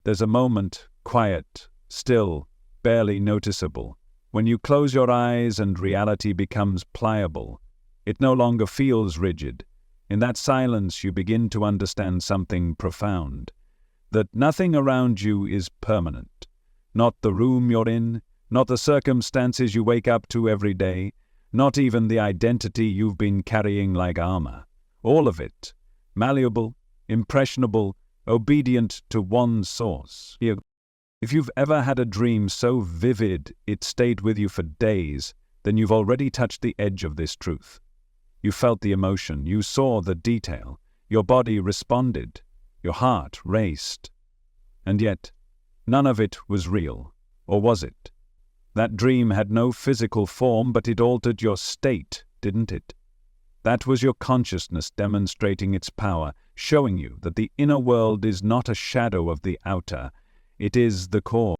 There's a moment, quiet, still, barely noticeable, when you close your eyes and reality becomes pliable. It no longer feels rigid. In that silence you begin to understand something profound. That nothing around you is permanent. Not the room you're in, not the circumstances you wake up to every day, not even the identity you've been carrying like armor. All of it, malleable, impressionable, obedient to one source. If you've ever had a dream so vivid it stayed with you for days, then you've already touched the edge of this truth. You felt the emotion, you saw the detail, your body responded, your heart raced. And yet, none of it was real, or was it? That dream had no physical form, but it altered your state, didn't it? That was your consciousness demonstrating its power, showing you that the inner world is not a shadow of the outer, it is the core.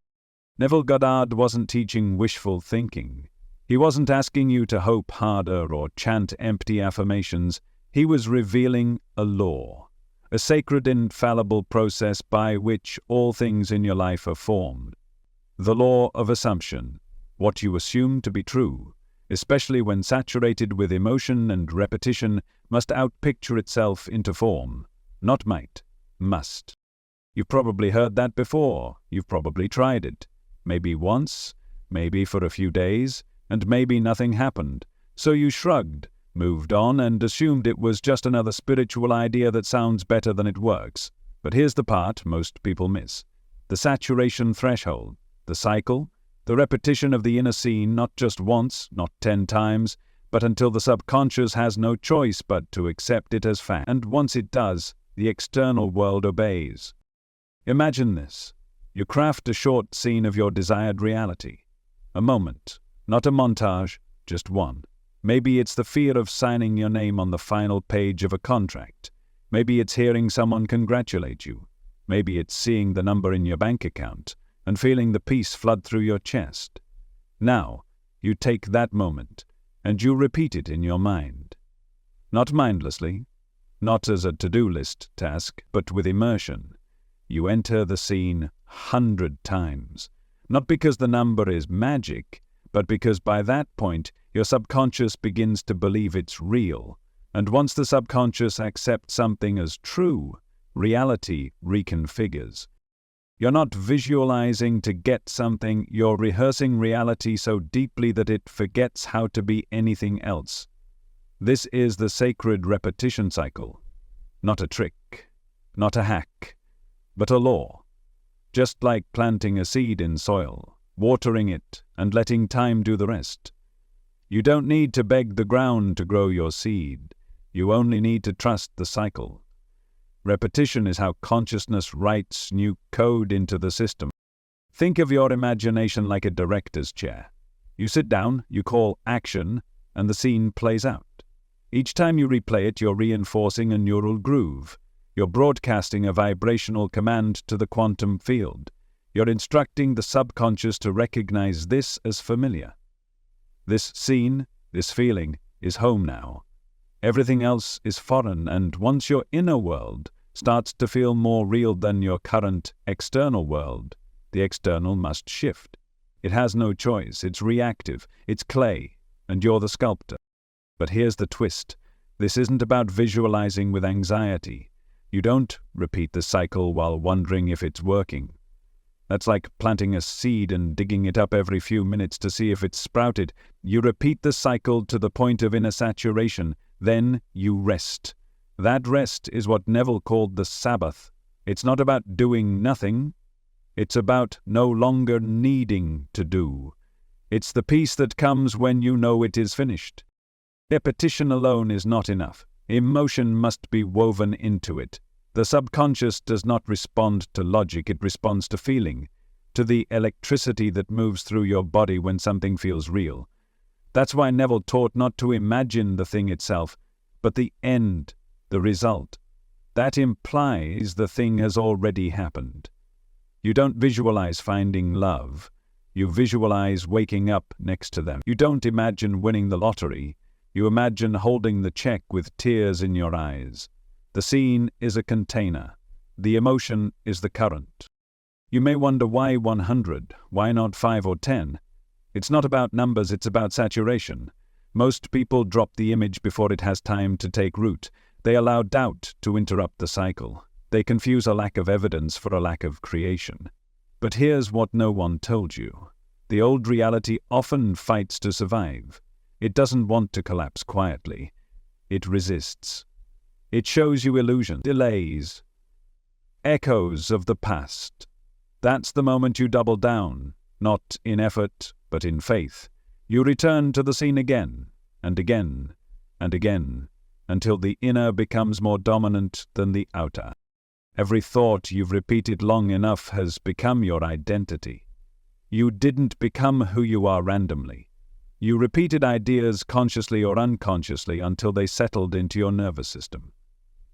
Neville Goddard wasn't teaching wishful thinking. He wasn't asking you to hope harder or chant empty affirmations. He was revealing a law, a sacred infallible process by which all things in your life are formed. The law of assumption, what you assume to be true, especially when saturated with emotion and repetition, must outpicture itself into form. Not might, must. You've probably heard that before. You've probably tried it. Maybe once, maybe for a few days, and maybe nothing happened. So you shrugged, moved on, and assumed it was just another spiritual idea that sounds better than it works. But here's the part most people miss. The saturation threshold, the cycle, the repetition of the inner scene, not just once, not 10 times, but until the subconscious has no choice but to accept it as fact. And once it does, the external world obeys. Imagine this. You craft a short scene of your desired reality. A moment, not a montage, just one. Maybe it's the fear of signing your name on the final page of a contract. Maybe it's hearing someone congratulate you. Maybe it's seeing the number in your bank account and feeling the peace flood through your chest. Now, you take that moment and you repeat it in your mind. Not mindlessly, not as a to-do list task, but with immersion. You enter the scene 100 times, not because the number is magic, but because by that point your subconscious begins to believe it's real, and once the subconscious accepts something as true, reality reconfigures. You're not visualizing to get something, you're rehearsing reality so deeply that it forgets how to be anything else. This is the sacred repetition cycle. Not a trick, not a hack, but a law. Just like planting a seed in soil, watering it, and letting time do the rest. You don't need to beg the ground to grow your seed. You only need to trust the cycle. Repetition is how consciousness writes new code into the system. Think of your imagination like a director's chair. You sit down, you call action, and the scene plays out. Each time you replay it, you're reinforcing a neural groove. You're broadcasting a vibrational command to the quantum field. You're instructing the subconscious to recognize this as familiar. This scene, this feeling, is home now. Everything else is foreign, and once your inner world starts to feel more real than your current external world, the external must shift. It has no choice, it's reactive, it's clay, and you're the sculptor. But here's the twist. This isn't about visualizing with anxiety. You don't repeat the cycle while wondering if it's working. That's like planting a seed and digging it up every few minutes to see if it's sprouted. You repeat the cycle to the point of inner saturation, then you rest. That rest is what Neville called the Sabbath. It's not about doing nothing. It's about no longer needing to do. It's the peace that comes when you know it is finished. Repetition alone is not enough. Emotion must be woven into it. The subconscious does not respond to logic, it responds to feeling, to the electricity that moves through your body when something feels real. That's why Neville taught not to imagine the thing itself, but the end, the result. That implies the thing has already happened. You don't visualize finding love. You visualize waking up next to them. You don't imagine winning the lottery. You imagine holding the check with tears in your eyes. The scene is a container. The emotion is the current. You may wonder why 100, why not 5 or 10? It's not about numbers, it's about saturation. Most people drop the image before it has time to take root. They allow doubt to interrupt the cycle. They confuse a lack of evidence for a lack of creation. But here's what no one told you. The old reality often fights to survive. It doesn't want to collapse quietly. It resists. It shows you illusion, delays, echoes of the past. That's the moment you double down, not in effort, but in faith. You return to the scene again, and again, and again, until the inner becomes more dominant than the outer. Every thought you've repeated long enough has become your identity. You didn't become who you are randomly. You repeated ideas consciously or unconsciously until they settled into your nervous system.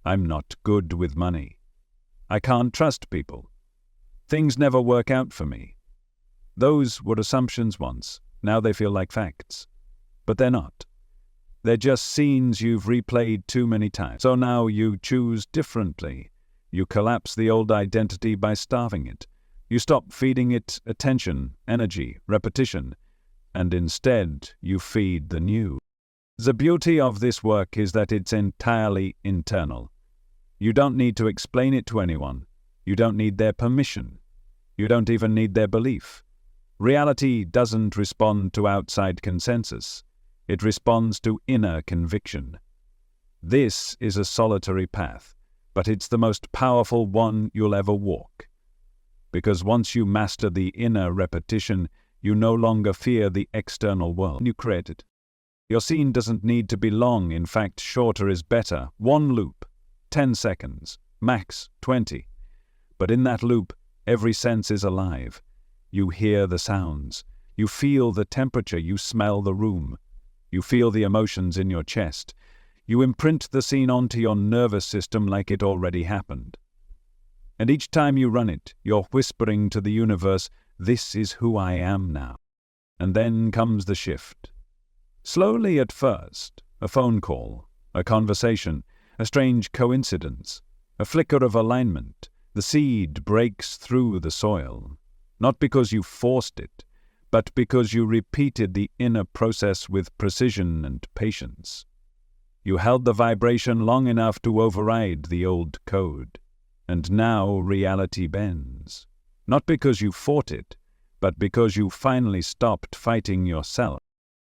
I'm not good with money. I can't trust people. Things never work out for me. Those were assumptions once. Now they feel like facts. But they're not. They're just scenes you've replayed too many times. So now you choose differently. You collapse the old identity by starving it. You stop feeding it attention, energy, repetition, and instead you feed the new. The beauty of this work is that it's entirely internal. You don't need to explain it to anyone. You don't need their permission. You don't even need their belief. Reality doesn't respond to outside consensus. It responds to inner conviction. This is a solitary path, but it's the most powerful one you'll ever walk. Because once you master the inner repetition, you no longer fear the external world you created. Your scene doesn't need to be long. In fact, shorter is better. One loop, 10 seconds, max 20. But in that loop, every sense is alive. You hear the sounds. You feel the temperature. You smell the room. You feel the emotions in your chest. You imprint the scene onto your nervous system like it already happened. And each time you run it, you're whispering to the universe, "This is who I am now." And then comes the shift. Slowly at first, a phone call, a conversation, a strange coincidence, a flicker of alignment. The seed breaks through the soil, not because you forced it, but because you repeated the inner process with precision and patience. You held the vibration long enough to override the old code. And now reality bends. Not because you fought it, but because you finally stopped fighting yourself.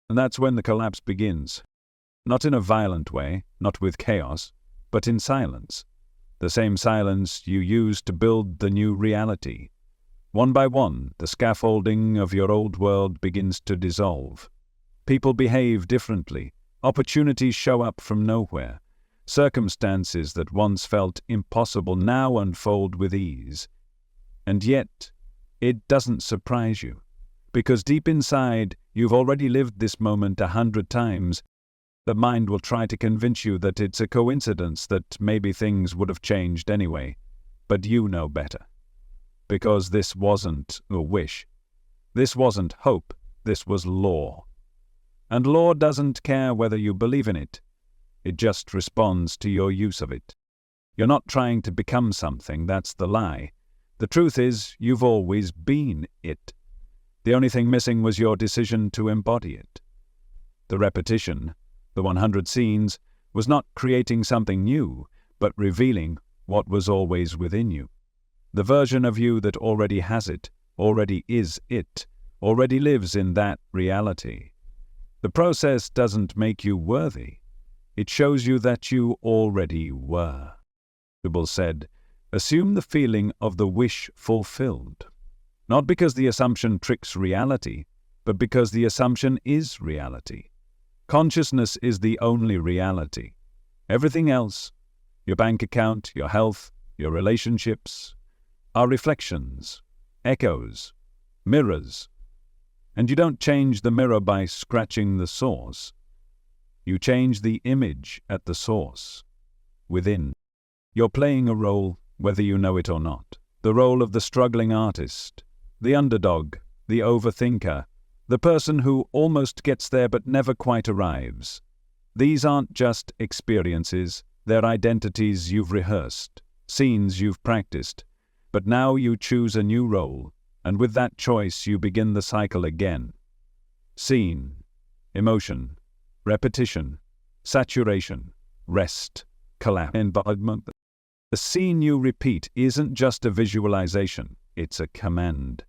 And that's when the collapse begins. Not in a violent way, not with chaos, but in silence. The same silence you used to build the new reality. One by one, the scaffolding of your old world begins to dissolve. People behave differently. Opportunities show up from nowhere. Circumstances that once felt impossible now unfold with ease. And yet, it doesn't surprise you, because deep inside, you've already lived this moment 100 times. The mind will try to convince you that it's a coincidence, that maybe things would have changed anyway. But you know better. Because this wasn't a wish. This wasn't hope. This was law. And law doesn't care whether you believe in it. It just responds to your use of it. You're not trying to become something, that's the lie. The truth is, you've always been it. The only thing missing was your decision to embody it. The repetition, the 100 scenes, was not creating something new, but revealing what was always within you. The version of you that already has it, already is it, already lives in that reality. The process doesn't make you worthy. It shows you that you already were. Neville said, "Assume the feeling of the wish fulfilled." Not because the assumption tricks reality, but because the assumption is reality. Consciousness is the only reality. Everything else, your bank account, your health, your relationships, are reflections, echoes, mirrors. And you don't change the mirror by scratching the source. You change the image at the source, within. You're playing a role, whether you know it or not. The role of the struggling artist, the underdog, the overthinker, the person who almost gets there but never quite arrives. These aren't just experiences, they're identities you've rehearsed, scenes you've practiced. But now you choose a new role, and with that choice you begin the cycle again. Scene, emotion, repetition, saturation, rest, collapse, embodiment. The scene you repeat isn't just a visualization, it's a command.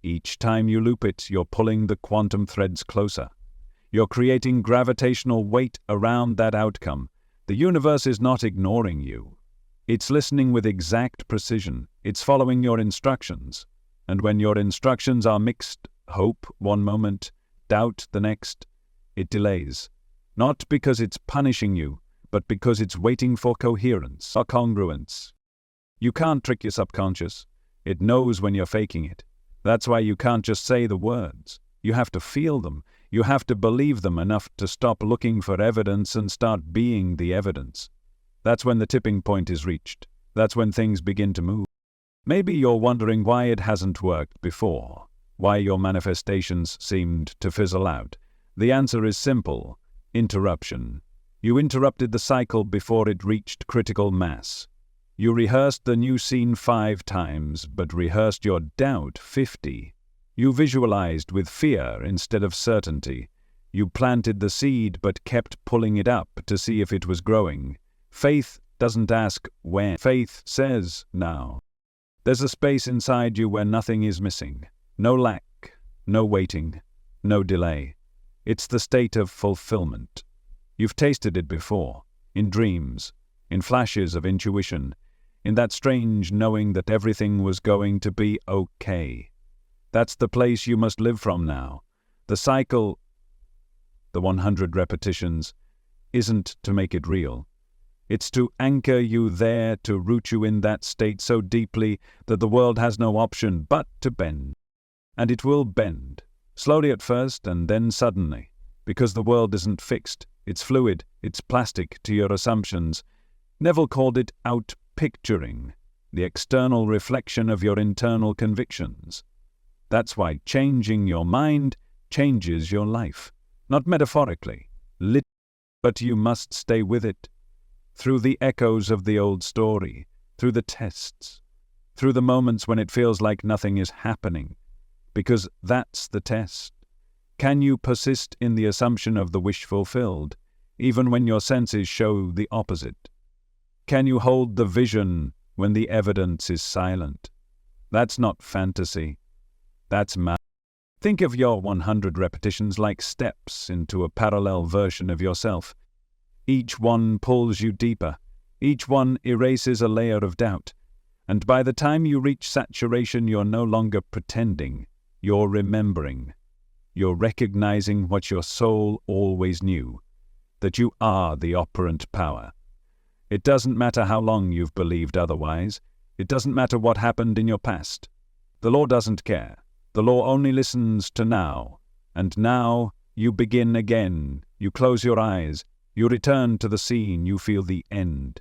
Each time you loop it, you're pulling the quantum threads closer. You're creating gravitational weight around that outcome. The universe is not ignoring you. It's listening with exact precision. It's following your instructions. And when your instructions are mixed, hope one moment, doubt the next, it delays. Not because it's punishing you, but because it's waiting for coherence or congruence. You can't trick your subconscious. It knows when you're faking it. That's why you can't just say the words. You have to feel them. You have to believe them enough to stop looking for evidence and start being the evidence. That's when the tipping point is reached. That's when things begin to move. Maybe you're wondering why it hasn't worked before, why your manifestations seemed to fizzle out. The answer is simple: interruption. You interrupted the cycle before it reached critical mass. You rehearsed the new scene 5 times, but rehearsed your doubt 50. You visualized with fear instead of certainty. You planted the seed but kept pulling it up to see if it was growing. Faith doesn't ask when. Faith says now. There's a space inside you where nothing is missing. No lack, no waiting, no delay. It's the state of fulfillment. You've tasted it before, in dreams, in flashes of intuition, in that strange knowing that everything was going to be okay. That's the place you must live from now. The cycle, the 100 repetitions, isn't to make it real. It's to anchor you there, to root you in that state so deeply that the world has no option but to bend. And it will bend, slowly at first and then suddenly, because the world isn't fixed. It's fluid, it's plastic to your assumptions. Neville called it outpicturing, the external reflection of your internal convictions. That's why changing your mind changes your life. Not metaphorically, but you must stay with it. Through the echoes of the old story, through the tests, through the moments when it feels like nothing is happening. Because that's the test. Can you persist in the assumption of the wish fulfilled, even when your senses show the opposite? Can you hold the vision when the evidence is silent? That's not fantasy. That's math. Think of your 100 repetitions like steps into a parallel version of yourself. Each one pulls you deeper. Each one erases a layer of doubt. And by the time you reach saturation, you're no longer pretending. You're remembering. You're recognizing what your soul always knew, that you are the operant power. It doesn't matter how long you've believed otherwise. It doesn't matter what happened in your past. The law doesn't care. The law only listens to now. And now you begin again. You close your eyes. You return to the scene. You feel the end.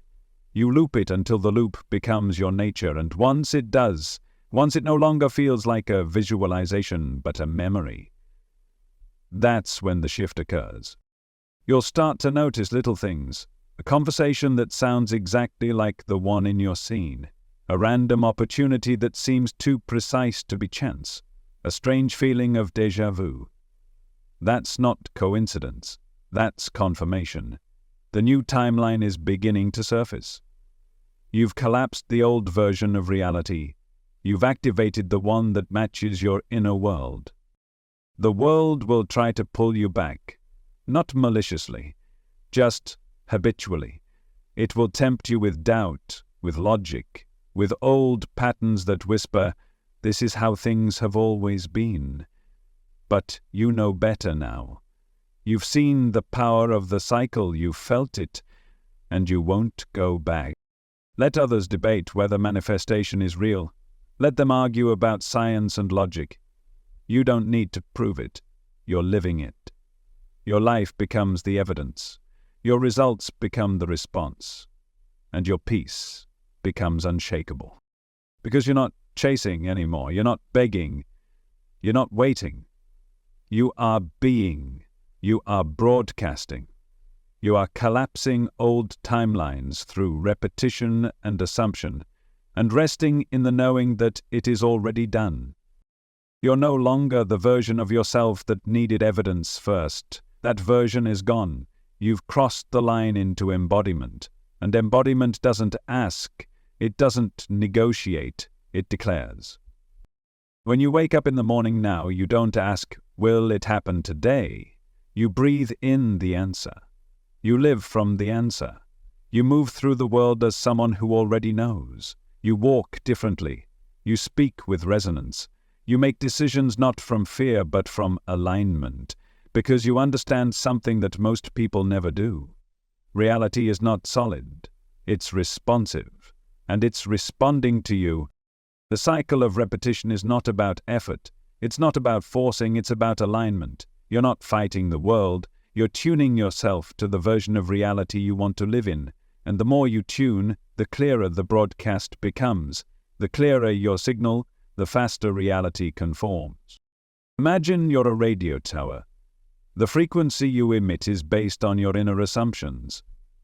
You loop it until the loop becomes your nature. And once it does, once it no longer feels like a visualization but a memory, that's when the shift occurs. You'll start to notice little things. A conversation that sounds exactly like the one in your scene. A random opportunity that seems too precise to be chance. A strange feeling of déjà vu. That's not coincidence. That's confirmation. The new timeline is beginning to surface. You've collapsed the old version of reality. You've activated the one that matches your inner world. The world will try to pull you back, not maliciously, just habitually. It will tempt you with doubt, with logic, with old patterns that whisper, "This is how things have always been." But you know better now. You've seen the power of the cycle, you've felt it, and you won't go back. Let others debate whether manifestation is real. Let them argue about science and logic. You don't need to prove it. You're living it. Your life becomes the evidence. Your results become the response. And your peace becomes unshakable. Because you're not chasing anymore. You're not begging. You're not waiting. You are being. You are broadcasting. You are collapsing old timelines through repetition and assumption. and resting in the knowing that it is already done. You're no longer the version of yourself that needed evidence first. That version is gone. You've crossed the line into embodiment. And embodiment doesn't ask, it doesn't negotiate, it declares. When you wake up in the morning now, you don't ask, will it happen today? You breathe in the answer. You live from the answer. You move through the world as someone who already knows. You walk differently. You speak with resonance. You make decisions not from fear but from alignment, because you understand something that most people never do. Reality is not solid. It's responsive, and it's responding to you. The cycle of repetition is not about effort. It's not about forcing, it's about alignment. You're not fighting the world. You're tuning yourself to the version of reality you want to live in. And the more you tune, the clearer the broadcast becomes. The clearer your signal, the faster reality conforms. Imagine you're a radio tower. The frequency you emit is based on your inner assumptions.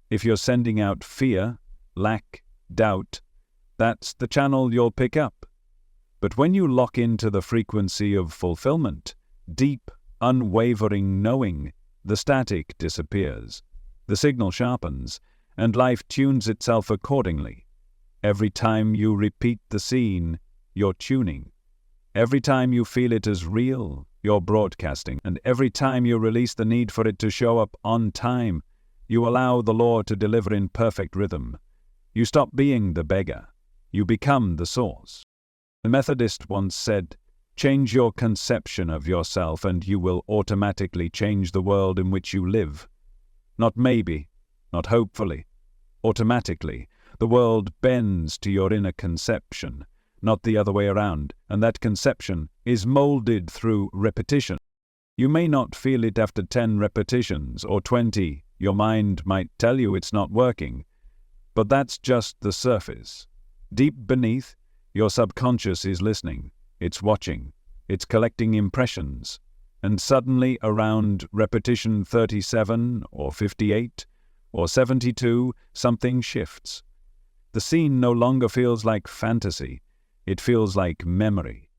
If you're sending out fear, lack, doubt, that's the channel you'll pick up. But when you lock into the frequency of fulfillment, deep, unwavering knowing, the static disappears. The signal sharpens, and life tunes itself accordingly. Every time you repeat the scene, you're tuning. Every time you feel it as real, you're broadcasting. And every time you release the need for it to show up on time, you allow the law to deliver in perfect rhythm. You stop being the beggar. You become the source. The Methodist once said, "Change your conception of yourself and you will automatically change the world in which you live." Not maybe, not hopefully. Automatically, the world bends to your inner conception, not the other way around, and that conception is molded through repetition. You may not feel it after 10 repetitions or 20. Your mind might tell you it's not working, but that's just the surface. Deep beneath, your subconscious is listening, it's watching, it's collecting impressions, and suddenly around repetition 37 or 58 or 72, something shifts. The scene no longer feels like fantasy, it feels like memory.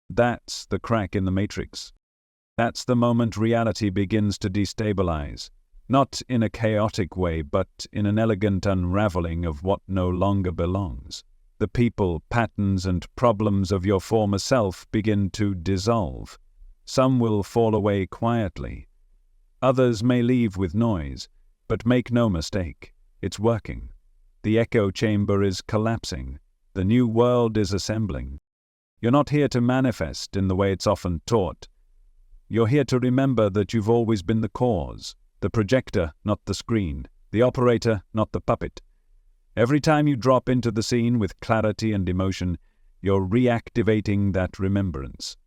That's the crack in the matrix. That's the moment reality begins to destabilize, not in a chaotic way, but in an elegant unraveling of what no longer belongs. The people, patterns, and problems of your former self begin to dissolve. Some will fall away quietly. Others may leave with noise, but make no mistake, it's working. The echo chamber is collapsing. The new world is assembling. You're not here to manifest in the way it's often taught. You're here to remember that you've always been the cause, the projector, not the screen, the operator, not the puppet. Every time you drop into the scene with clarity and emotion, you're reactivating that remembrance.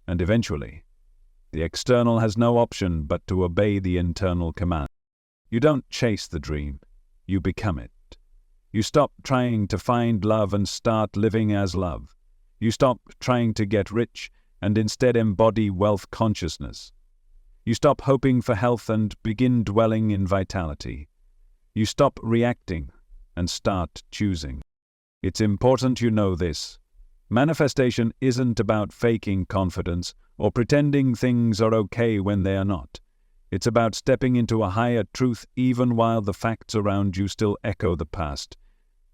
And eventually, the external has no option but to obey the internal command. You don't chase the dream, you become it. You stop trying to find love and start living as love. You stop trying to get rich and instead embody wealth consciousness. You stop hoping for health and begin dwelling in vitality. You stop reacting and start choosing. It's important you know this. Manifestation isn't about faking confidence or pretending things are okay when they are not. It's about stepping into a higher truth even while the facts around you still echo the past.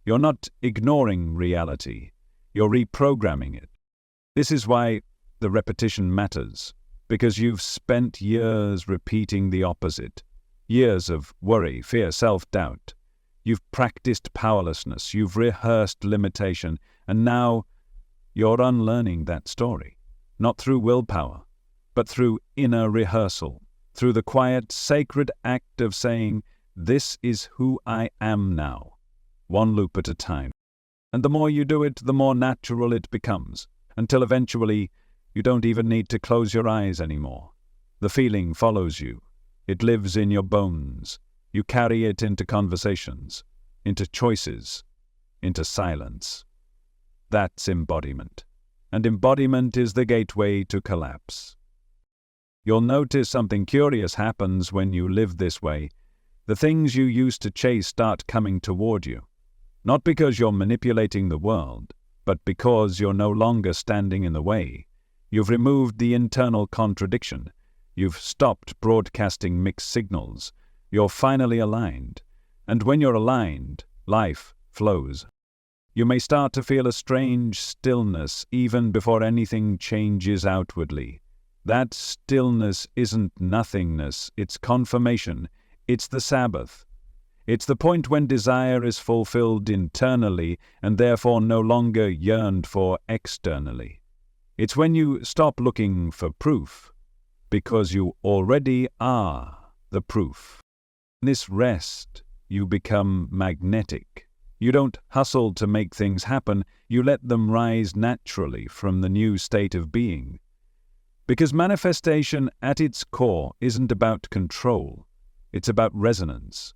You're not ignoring reality. You're reprogramming it. This is why the repetition matters, because you've spent years repeating the opposite. Years of worry, fear, self-doubt. You've practiced powerlessness, you've rehearsed limitation, and now you're unlearning that story. Not through willpower, but through inner rehearsal, through the quiet, sacred act of saying, "This is who I am now," one loop at a time. And the more you do it, the more natural it becomes, until eventually you don't even need to close your eyes anymore. The feeling follows you. It lives in your bones. You carry it into conversations, into choices, into silence. That's embodiment. And embodiment is the gateway to collapse. You'll notice something curious happens when you live this way. The things you used to chase start coming toward you. Not because you're manipulating the world, but because you're no longer standing in the way. You've removed the internal contradiction. You've stopped broadcasting mixed signals. You're finally aligned. And when you're aligned, life flows. You may start to feel a strange stillness even before anything changes outwardly. That stillness isn't nothingness, it's confirmation. It's the Sabbath. It's the point when desire is fulfilled internally and therefore no longer yearned for externally. It's when you stop looking for proof, because you already are the proof. In this rest, you become magnetic. You don't hustle to make things happen, you let them rise naturally from the new state of being. Because manifestation at its core isn't about control, it's about resonance.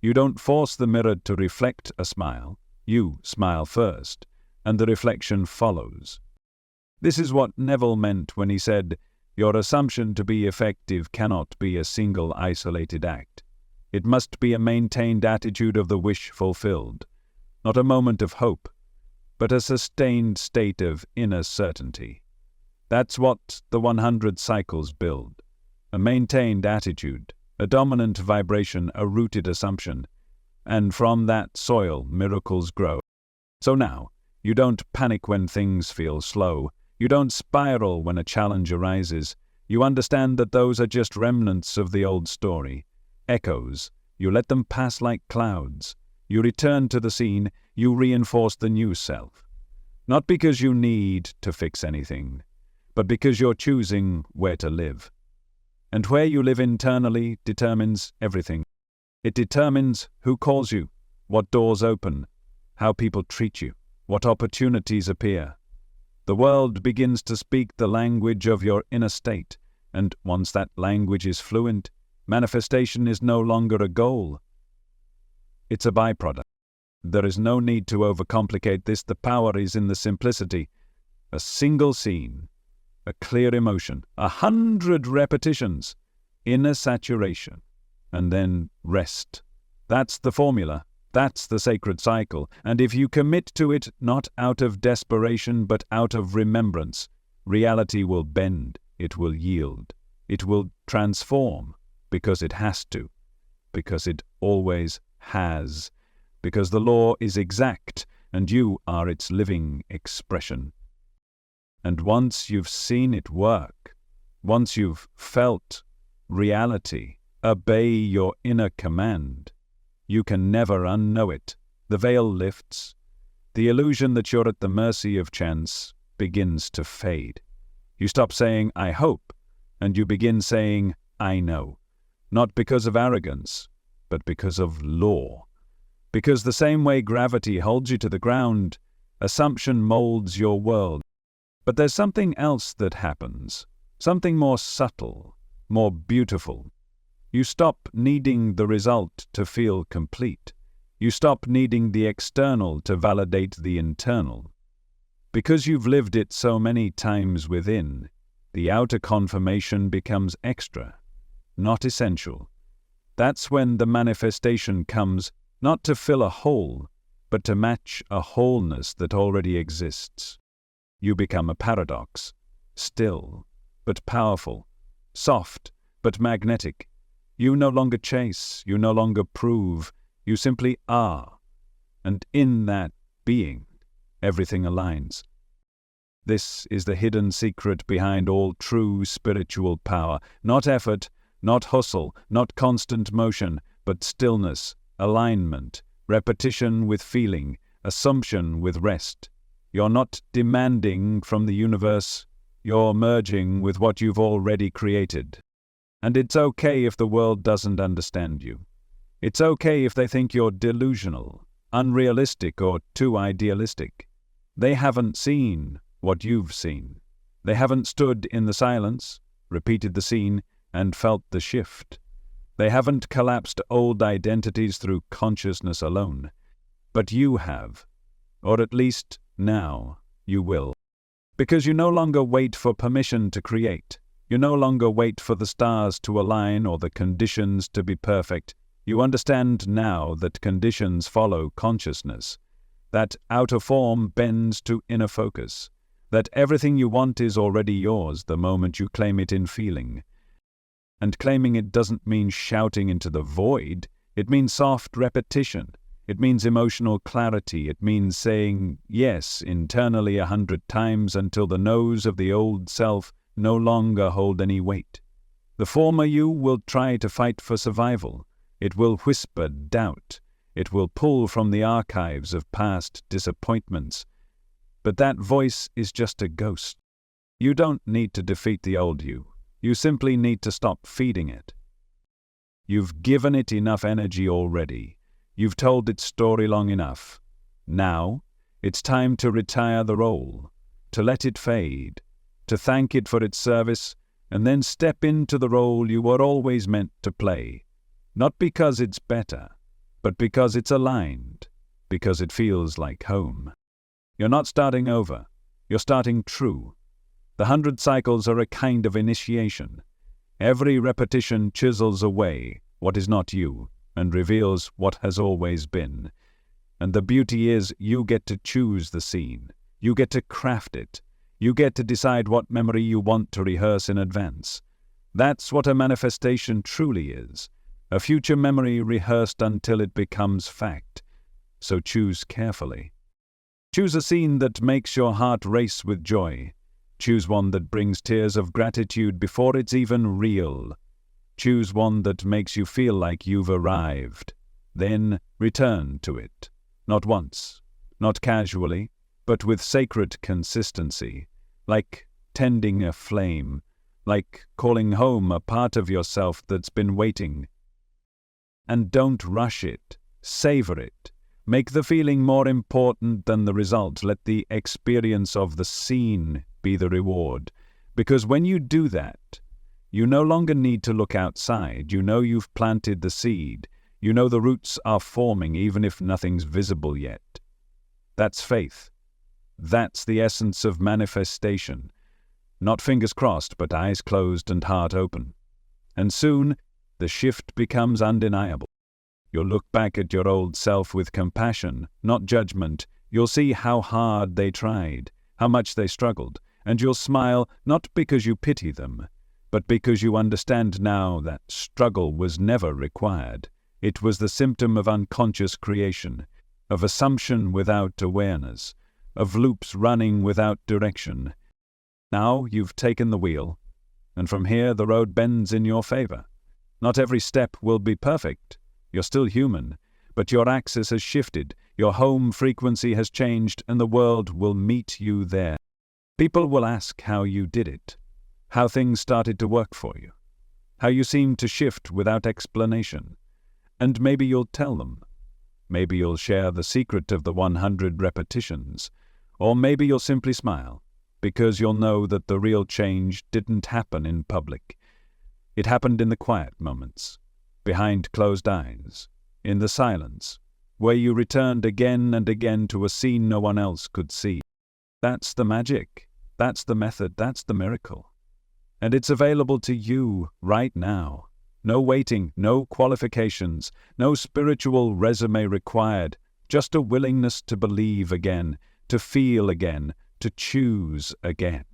You don't force the mirror to reflect a smile, you smile first, and the reflection follows. This is what Neville meant when he said, "Your assumption to be effective cannot be a single isolated act. It must be a maintained attitude of the wish fulfilled, not a moment of hope, but a sustained state of inner certainty." That's what the 100 cycles build. A maintained attitude, a dominant vibration, a rooted assumption. And from that soil, miracles grow. So now, you don't panic when things feel slow. You don't spiral when a challenge arises. You understand that those are just remnants of the old story. Echoes. You let them pass like clouds. You return to the scene. You reinforce the new self. Not because you need to fix anything, but because you're choosing where to live. And where you live internally determines everything. It determines who calls you, what doors open, how people treat you, what opportunities appear. The world begins to speak the language of your inner state, and once that language is fluent, manifestation is no longer a goal. It's a byproduct. There is no need to overcomplicate this. The power is in the simplicity. A single scene, a clear emotion, 100 repetitions, inner saturation, and then rest. That's the formula. That's the sacred cycle. And if you commit to it not out of desperation but out of remembrance, reality will bend, it will yield, it will transform, because it has to, because it always has, because the law is exact and you are its living expression. And once you've seen it work, once you've felt reality obey your inner command, you can never unknow it. The veil lifts. The illusion that you're at the mercy of chance begins to fade. You stop saying, "I hope," and you begin saying, "I know." Not because of arrogance, but because of law. Because the same way gravity holds you to the ground, assumption molds your world. But there's something else that happens, something more subtle, more beautiful. You stop needing the result to feel complete. You stop needing the external to validate the internal. Because you've lived it so many times within, the outer confirmation becomes extra, not essential. That's when the manifestation comes, not to fill a hole, but to match a wholeness that already exists. You become a paradox, still but powerful, soft but magnetic. You no longer chase, you no longer prove, you simply are. And in that being, everything aligns. This is the hidden secret behind all true spiritual power. Not effort, not hustle, not constant motion, but stillness, alignment, repetition with feeling, assumption with rest. You're not demanding from the universe, you're merging with what you've already created. And it's okay if the world doesn't understand you. It's okay if they think you're delusional, unrealistic, or too idealistic. They haven't seen what you've seen. They haven't stood in the silence, repeated the scene, and felt the shift. They haven't collapsed old identities through consciousness alone. But you have, or at least now you will. Because you no longer wait for permission to create. You no longer wait for the stars to align or the conditions to be perfect. You understand now that conditions follow consciousness, that outer form bends to inner focus, that everything you want is already yours the moment you claim it in feeling. And claiming it doesn't mean shouting into the void, it means soft repetition. It means emotional clarity. It means saying yes internally 100 times until the no's of the old self no longer hold any weight. The former you will try to fight for survival. It will whisper doubt. It will pull from the archives of past disappointments. But that voice is just a ghost. You don't need to defeat the old you. You simply need to stop feeding it. You've given it enough energy already. You've told its story long enough. Now, it's time to retire the role, to let it fade, to thank it for its service, and then step into the role you were always meant to play. Not because it's better, but because it's aligned, because it feels like home. You're not starting over. You're starting true. The 100 cycles are a kind of initiation. Every repetition chisels away what is not you and reveals what has always been. And the beauty is you get to choose the scene. You get to craft it. You get to decide what memory you want to rehearse in advance. That's what a manifestation truly is. A future memory rehearsed until it becomes fact. So choose carefully. Choose a scene that makes your heart race with joy. Choose one that brings tears of gratitude before it's even real. Choose one that makes you feel like you've arrived. Then return to it. Not once, not casually, but with sacred consistency, like tending a flame, like calling home a part of yourself that's been waiting. And don't rush it. Savor it. Make the feeling more important than the result. Let the experience of the scene be the reward. Because when you do that, you no longer need to look outside. You know you've planted the seed. You know the roots are forming even if nothing's visible yet. That's faith. That's the essence of manifestation. Not fingers crossed, but eyes closed and heart open. And soon, the shift becomes undeniable. You'll look back at your old self with compassion, not judgment. You'll see how hard they tried, how much they struggled, and you'll smile not because you pity them, but because you understand now that struggle was never required. It was the symptom of unconscious creation, of assumption without awareness, of loops running without direction. Now you've taken the wheel, and from here the road bends in your favor. Not every step will be perfect. You're still human, but your axis has shifted, your home frequency has changed, and the world will meet you there. People will ask how you did it, how things started to work for you, how you seemed to shift without explanation. And maybe you'll tell them. Maybe you'll share the secret of the 100 repetitions. Or maybe you'll simply smile, because you'll know that the real change didn't happen in public. It happened in the quiet moments, behind closed eyes, in the silence, where you returned again and again to a scene no one else could see. That's the magic. That's the method. That's the miracle. And it's available to you right now. No waiting, no qualifications, no spiritual resume required, just a willingness to believe again, to feel again, to choose again.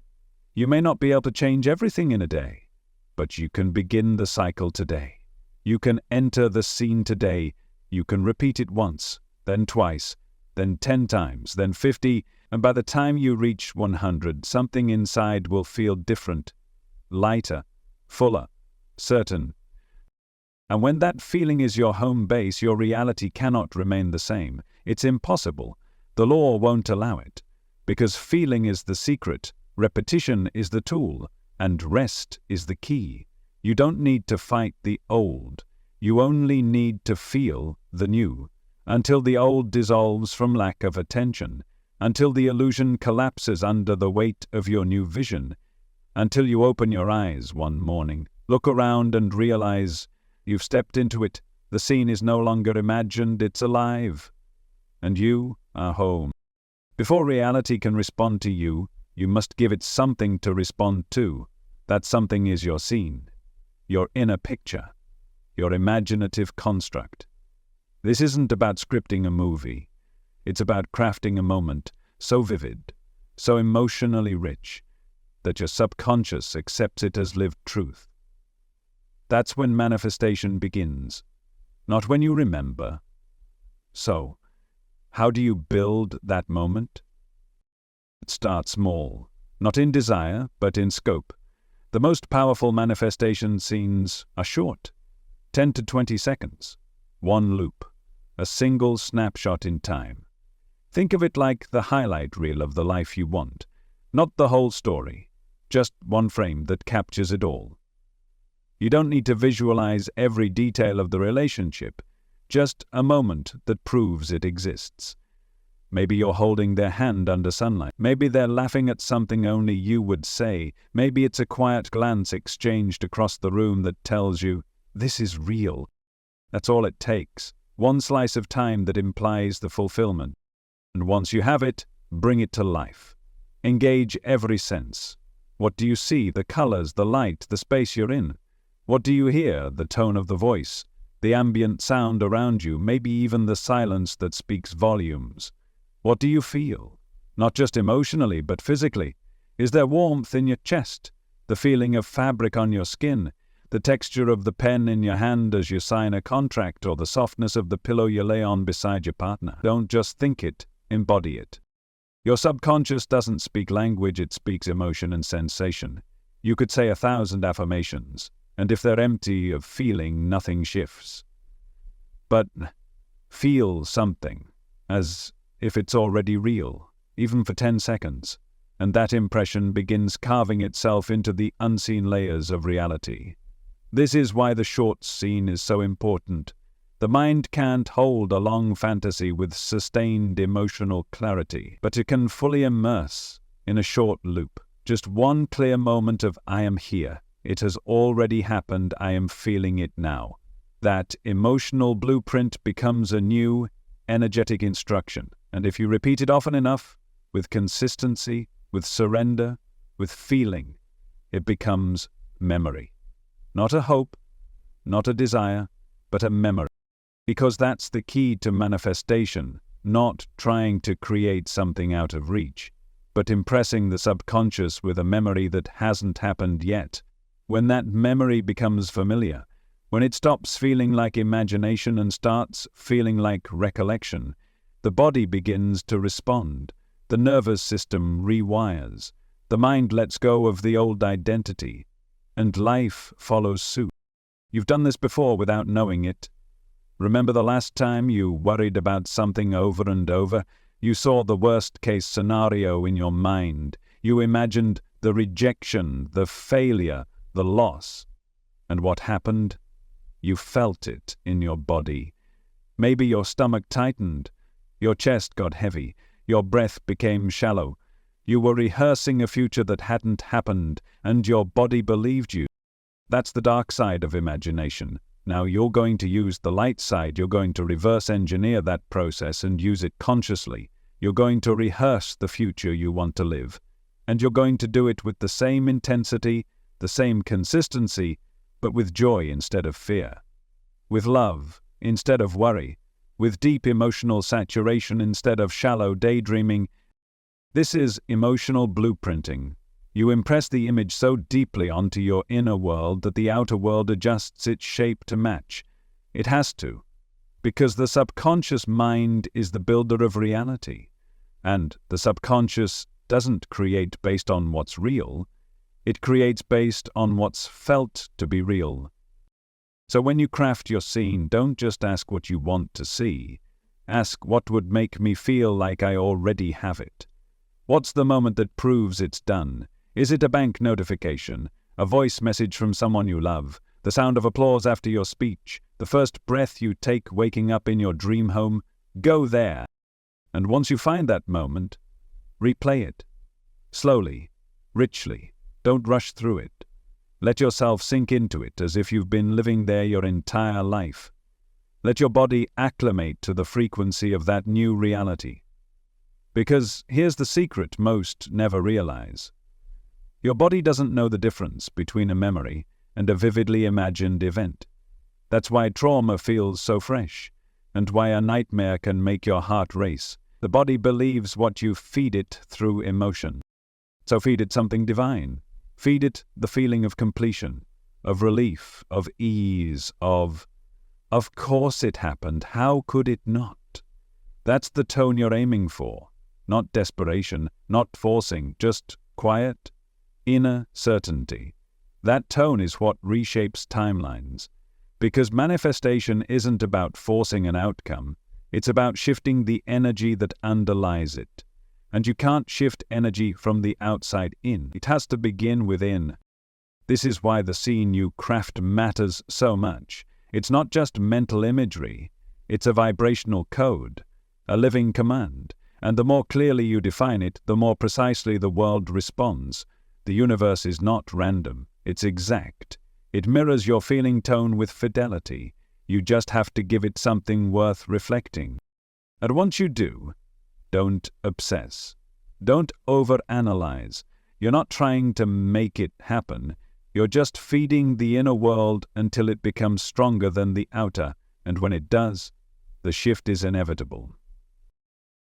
You may not be able to change everything in a day, but you can begin the cycle today. You can enter the scene today. You can repeat it once, then twice, then 10 times, then 50, and by the time you reach 100, something inside will feel different, lighter, fuller, certain. And when that feeling is your home base, your reality cannot remain the same. It's impossible. The law won't allow it. Because feeling is the secret, repetition is the tool, and rest is the key. You don't need to fight the old. You only need to feel the new, until the old dissolves from lack of attention, until the illusion collapses under the weight of your new vision, until you open your eyes one morning, look around and realize you've stepped into it. The scene is no longer imagined, it's alive. And you are home. Before reality can respond to you, you must give it something to respond to. That something is your scene, your inner picture, your imaginative construct. This isn't about scripting a movie. It's about crafting a moment so vivid, so emotionally rich, that your subconscious accepts it as lived truth. That's when manifestation begins, not when you remember. So, how do you build that moment? Start small, not in desire, but in scope. The most powerful manifestation scenes are short, 10 to 20 seconds, one loop, a single snapshot in time. Think of it like the highlight reel of the life you want, not the whole story, just one frame that captures it all. You don't need to visualize every detail of the relationship, just a moment that proves it exists. Maybe you're holding their hand under sunlight. Maybe they're laughing at something only you would say. Maybe it's a quiet glance exchanged across the room that tells you, this is real. That's all it takes. One slice of time that implies the fulfillment. And once you have it, bring it to life. Engage every sense. What do you see? The colors, the light, the space you're in. What do you hear? The tone of the voice, the ambient sound around you, maybe even the silence that speaks volumes. What do you feel? Not just emotionally, but physically. Is there warmth in your chest? The feeling of fabric on your skin? The texture of the pen in your hand as you sign a contract, or the softness of the pillow you lay on beside your partner? Don't just think it, embody it. Your subconscious doesn't speak language, it speaks emotion and sensation. You could say 1,000 affirmations, and if they're empty of feeling, nothing shifts. But feel something, as if it's already real, even for 10 seconds, and that impression begins carving itself into the unseen layers of reality. This is why the short scene is so important. The mind can't hold a long fantasy with sustained emotional clarity, but it can fully immerse in a short loop. Just one clear moment of I am here. It has already happened. I am feeling it now. That emotional blueprint becomes a new, energetic instruction. And if you repeat it often enough, with consistency, with surrender, with feeling, it becomes memory. Not a hope, not a desire, but a memory. Because that's the key to manifestation, not trying to create something out of reach, but impressing the subconscious with a memory that hasn't happened yet. When that memory becomes familiar, when it stops feeling like imagination and starts feeling like recollection, the body begins to respond, the nervous system rewires, the mind lets go of the old identity, and life follows suit. You've done this before without knowing it. Remember the last time you worried about something over and over? You saw the worst-case scenario in your mind. You imagined the rejection, the failure, the loss. And what happened? You felt it in your body. Maybe your stomach tightened. Your chest got heavy. Your breath became shallow. You were rehearsing a future that hadn't happened, and your body believed you. That's the dark side of imagination. Now you're going to use the light side. You're going to reverse engineer that process and use it consciously. You're going to rehearse the future you want to live. And you're going to do it with the same intensity, the same consistency, but with joy instead of fear. With love instead of worry. With deep emotional saturation instead of shallow daydreaming. This is emotional blueprinting. You impress the image so deeply onto your inner world that the outer world adjusts its shape to match. It has to, because the subconscious mind is the builder of reality. And the subconscious doesn't create based on what's real, it creates based on what's felt to be real. So when you craft your scene, don't just ask what you want to see. Ask what would make me feel like I already have it. What's the moment that proves it's done? Is it a bank notification, a voice message from someone you love, the sound of applause after your speech, the first breath you take waking up in your dream home? Go there. And once you find that moment, replay it. Slowly, richly. Don't rush through it. Let yourself sink into it as if you've been living there your entire life. Let your body acclimate to the frequency of that new reality. Because here's the secret most never realize. Your body doesn't know the difference between a memory and a vividly imagined event. That's why trauma feels so fresh, and why a nightmare can make your heart race. The body believes what you feed it through emotion. So feed it something divine. Feed it the feeling of completion, of relief, of ease, of course it happened, how could it not? That's the tone you're aiming for. Not desperation, not forcing, just quiet, inner certainty. That tone is what reshapes timelines. Because manifestation isn't about forcing an outcome, it's about shifting the energy that underlies it. And you can't shift energy from the outside in. It has to begin within. This is why the scene you craft matters so much. It's not just mental imagery, it's a vibrational code, a living command. And the more clearly you define it, the more precisely the world responds. The universe is not random, it's exact. It mirrors your feeling tone with fidelity. You just have to give it something worth reflecting. And once you do, don't obsess. Don't overanalyze. You're not trying to make it happen. You're just feeding the inner world until it becomes stronger than the outer, and when it does, the shift is inevitable.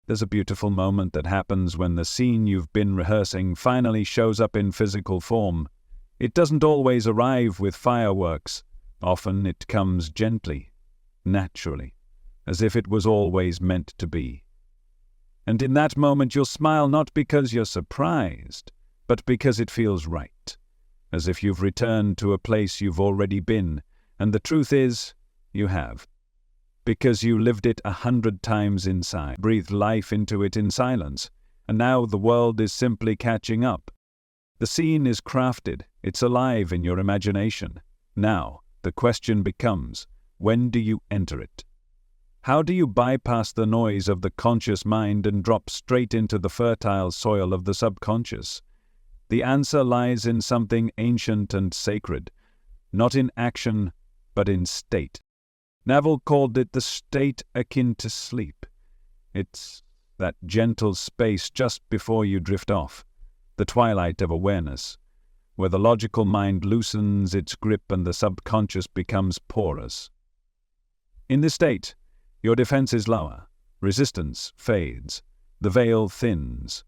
There's a beautiful moment that happens when the scene you've been rehearsing finally shows up in physical form. It doesn't always arrive with fireworks. Often it comes gently, naturally, as if it was always meant to be. And in that moment you'll smile not because you're surprised, but because it feels right, as if you've returned to a place you've already been, and the truth is, you have. Because you lived it 100 times inside, breathed life into it in silence, and now the world is simply catching up. The scene is crafted, it's alive in your imagination. Now, the question becomes, when do you enter it? How do you bypass the noise of the conscious mind and drop straight into the fertile soil of the subconscious? The answer lies in something ancient and sacred, not in action, but in state. Neville called it the state akin to sleep. It's that gentle space just before you drift off, the twilight of awareness, where the logical mind loosens its grip and the subconscious becomes porous. In this state, your defense is lower, resistance fades, the veil thins,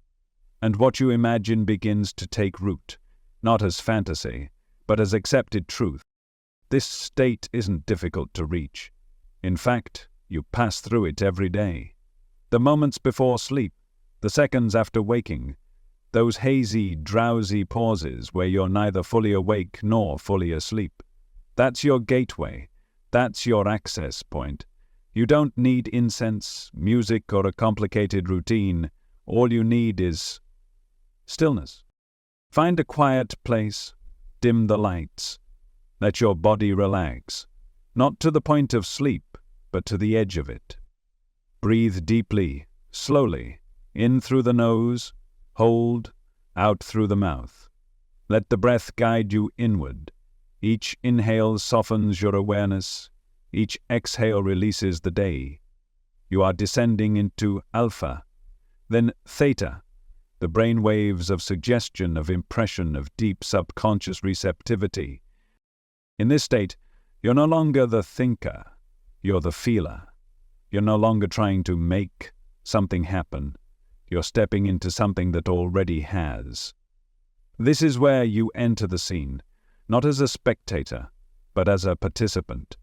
and what you imagine begins to take root, not as fantasy, but as accepted truth. This state isn't difficult to reach. In fact, you pass through it every day. The moments before sleep, the seconds after waking, those hazy, drowsy pauses where you're neither fully awake nor fully asleep. That's your gateway. That's your access point. You don't need incense, music, or a complicated routine. All you need is stillness. Find a quiet place, dim the lights. Let your body relax, not to the point of sleep, but to the edge of it. Breathe deeply, slowly, in through the nose, hold, out through the mouth. Let the breath guide you inward. Each inhale softens your awareness. Each exhale releases the day. You are descending into alpha, then theta, the brain waves of suggestion, of impression, of deep subconscious receptivity. In this state, you're no longer the thinker, you're the feeler. You're no longer trying to make something happen. You're stepping into something that already has. This is where you enter the scene, not as a spectator, but as a participant.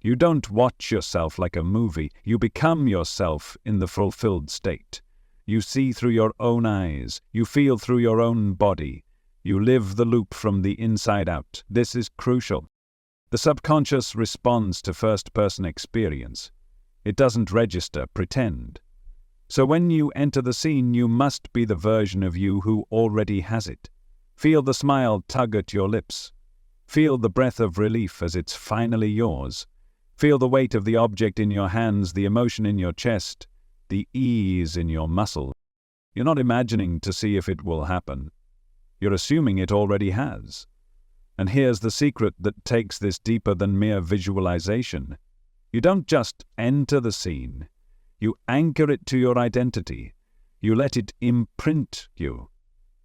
You don't watch yourself like a movie, you become yourself in the fulfilled state. You see through your own eyes, you feel through your own body. You live the loop from the inside out. This is crucial. The subconscious responds to first-person experience. It doesn't register, pretend. So when you enter the scene, you must be the version of you who already has it. Feel the smile tug at your lips. Feel the breath of relief as it's finally yours. Feel the weight of the object in your hands, the emotion in your chest, the ease in your muscles. You're not imagining to see if it will happen. You're assuming it already has. And here's the secret that takes this deeper than mere visualization. You don't just enter the scene. You anchor it to your identity. You let it imprint you.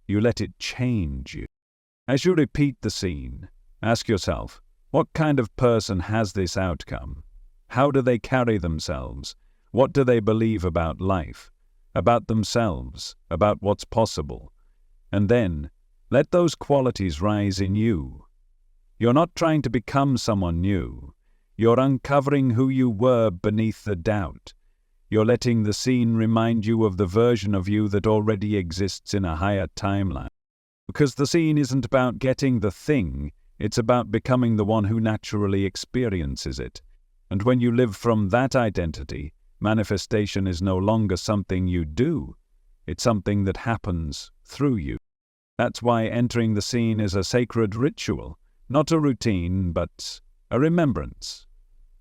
You let it change you. As you repeat the scene, ask yourself, what kind of person has this outcome? How do they carry themselves? What do they believe about life? about themselves, about what's possible. And then, let those qualities rise in you. You're not trying to become someone new. You're uncovering who you were beneath the doubt. You're letting the scene remind you of the version of you that already exists in a higher timeline. Because the scene isn't about getting the thing, it's about becoming the one who naturally experiences it. And when you live from that identity, manifestation is no longer something you do. It's something that happens through you. That's why entering the scene is a sacred ritual, not a routine, but a remembrance.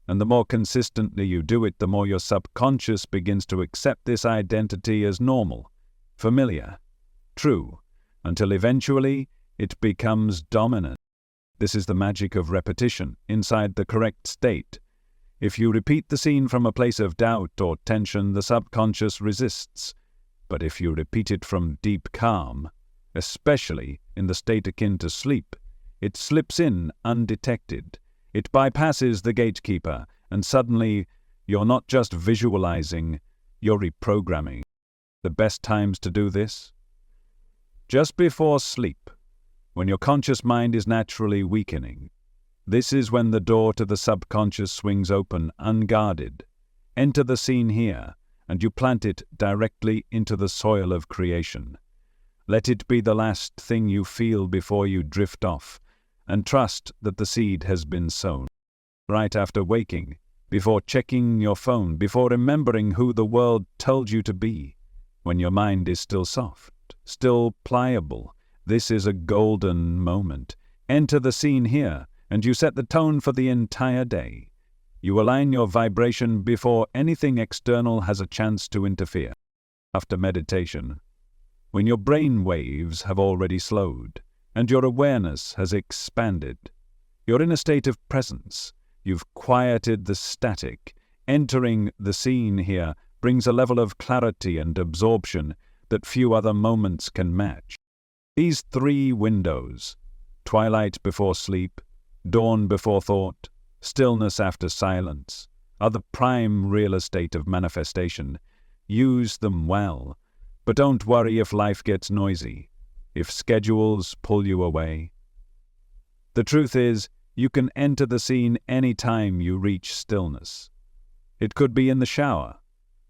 And the more consistently you do it, the more your subconscious begins to accept this identity as normal, familiar, true, until eventually it becomes dominant. This is the magic of repetition inside the correct state. If you repeat the scene from a place of doubt or tension, the subconscious resists. But if you repeat it from deep calm, especially in the state akin to sleep, it slips in undetected. It bypasses the gatekeeper, and suddenly you're not just visualizing, you're reprogramming. The best times to do this? Just before sleep, when your conscious mind is naturally weakening. This is when the door to the subconscious swings open, unguarded. Enter the scene here, and you plant it directly into the soil of creation. Let it be the last thing you feel before you drift off, and trust that the seed has been sown. Right after waking, before checking your phone, before remembering who the world told you to be, when your mind is still soft, still pliable, this is a golden moment. Enter the scene here, and you set the tone for the entire day. You align your vibration before anything external has a chance to interfere. After meditation, when your brain waves have already slowed, and your awareness has expanded. You're in a state of presence. You've quieted the static. Entering the scene here brings a level of clarity and absorption that few other moments can match. These 3 windows, twilight before sleep, dawn before thought, stillness after silence, are the prime real estate of manifestation. Use them well, but don't worry if life gets noisy, if schedules pull you away. The truth is, you can enter the scene any time you reach stillness. It could be in the shower,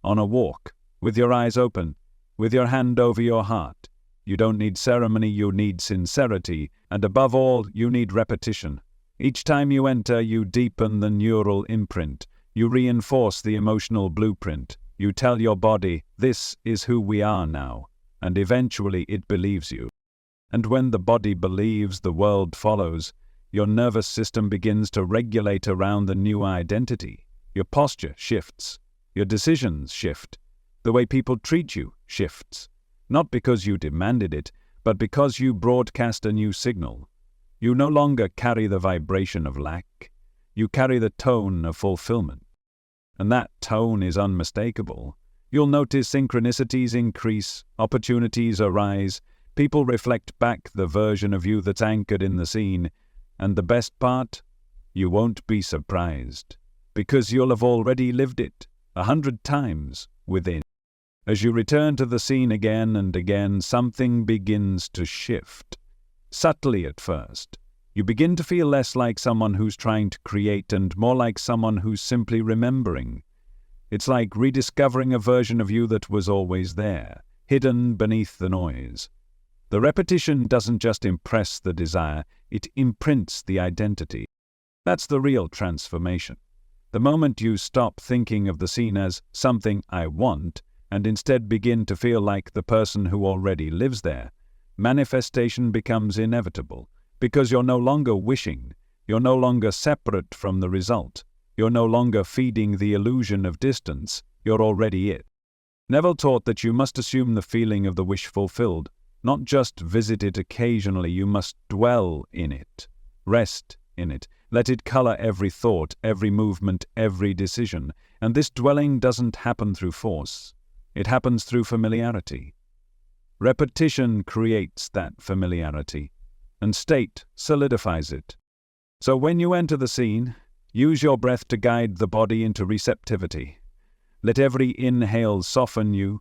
on a walk, with your eyes open, with your hand over your heart. You don't need ceremony, you need sincerity, and above all, you need repetition. Each time you enter, you deepen the neural imprint. You reinforce the emotional blueprint. You tell your body, this is who we are now, and eventually it believes you. And when the body believes, the world follows. Your nervous system begins to regulate around the new identity. Your posture shifts. Your decisions shift. The way people treat you shifts. Not because you demanded it, but because you broadcast a new signal. You no longer carry the vibration of lack. You carry the tone of fulfillment. And that tone is unmistakable. You'll notice synchronicities increase, opportunities arise, people reflect back the version of you that's anchored in the scene. And the best part? You won't be surprised, because you'll have already lived it 100 times within. As you return to the scene again and again, something begins to shift. Subtly at first, you begin to feel less like someone who's trying to create and more like someone who's simply remembering. It's like rediscovering a version of you that was always there, hidden beneath the noise. The repetition doesn't just impress the desire, it imprints the identity. That's the real transformation. The moment you stop thinking of the scene as something I want, and instead begin to feel like the person who already lives there, manifestation becomes inevitable, because you're no longer wishing, you're no longer separate from the result, you're no longer feeding the illusion of distance, you're already it. Neville taught that you must assume the feeling of the wish fulfilled, not just visit it occasionally. You must dwell in it, rest in it, let it color every thought, every movement, every decision. And this dwelling doesn't happen through force. It happens through familiarity. Repetition creates that familiarity, and state solidifies it. So when you enter the scene, use your breath to guide the body into receptivity. Let every inhale soften you,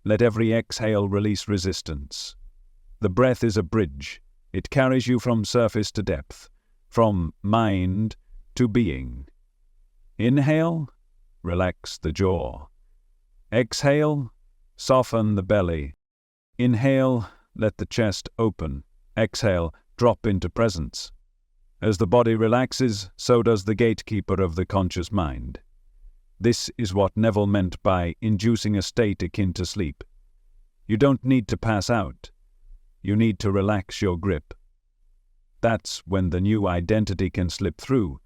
Let every exhale release resistance. The breath is a bridge. It carries you from surface to depth, from mind to being. Inhale, relax the jaw. Exhale, soften the belly. Inhale, let the chest open. Exhale, drop into presence. As the body relaxes, so does the gatekeeper of the conscious mind. This is what Neville meant by inducing a state akin to sleep. You don't need to pass out. You need to relax your grip. That's when the new identity can slip through.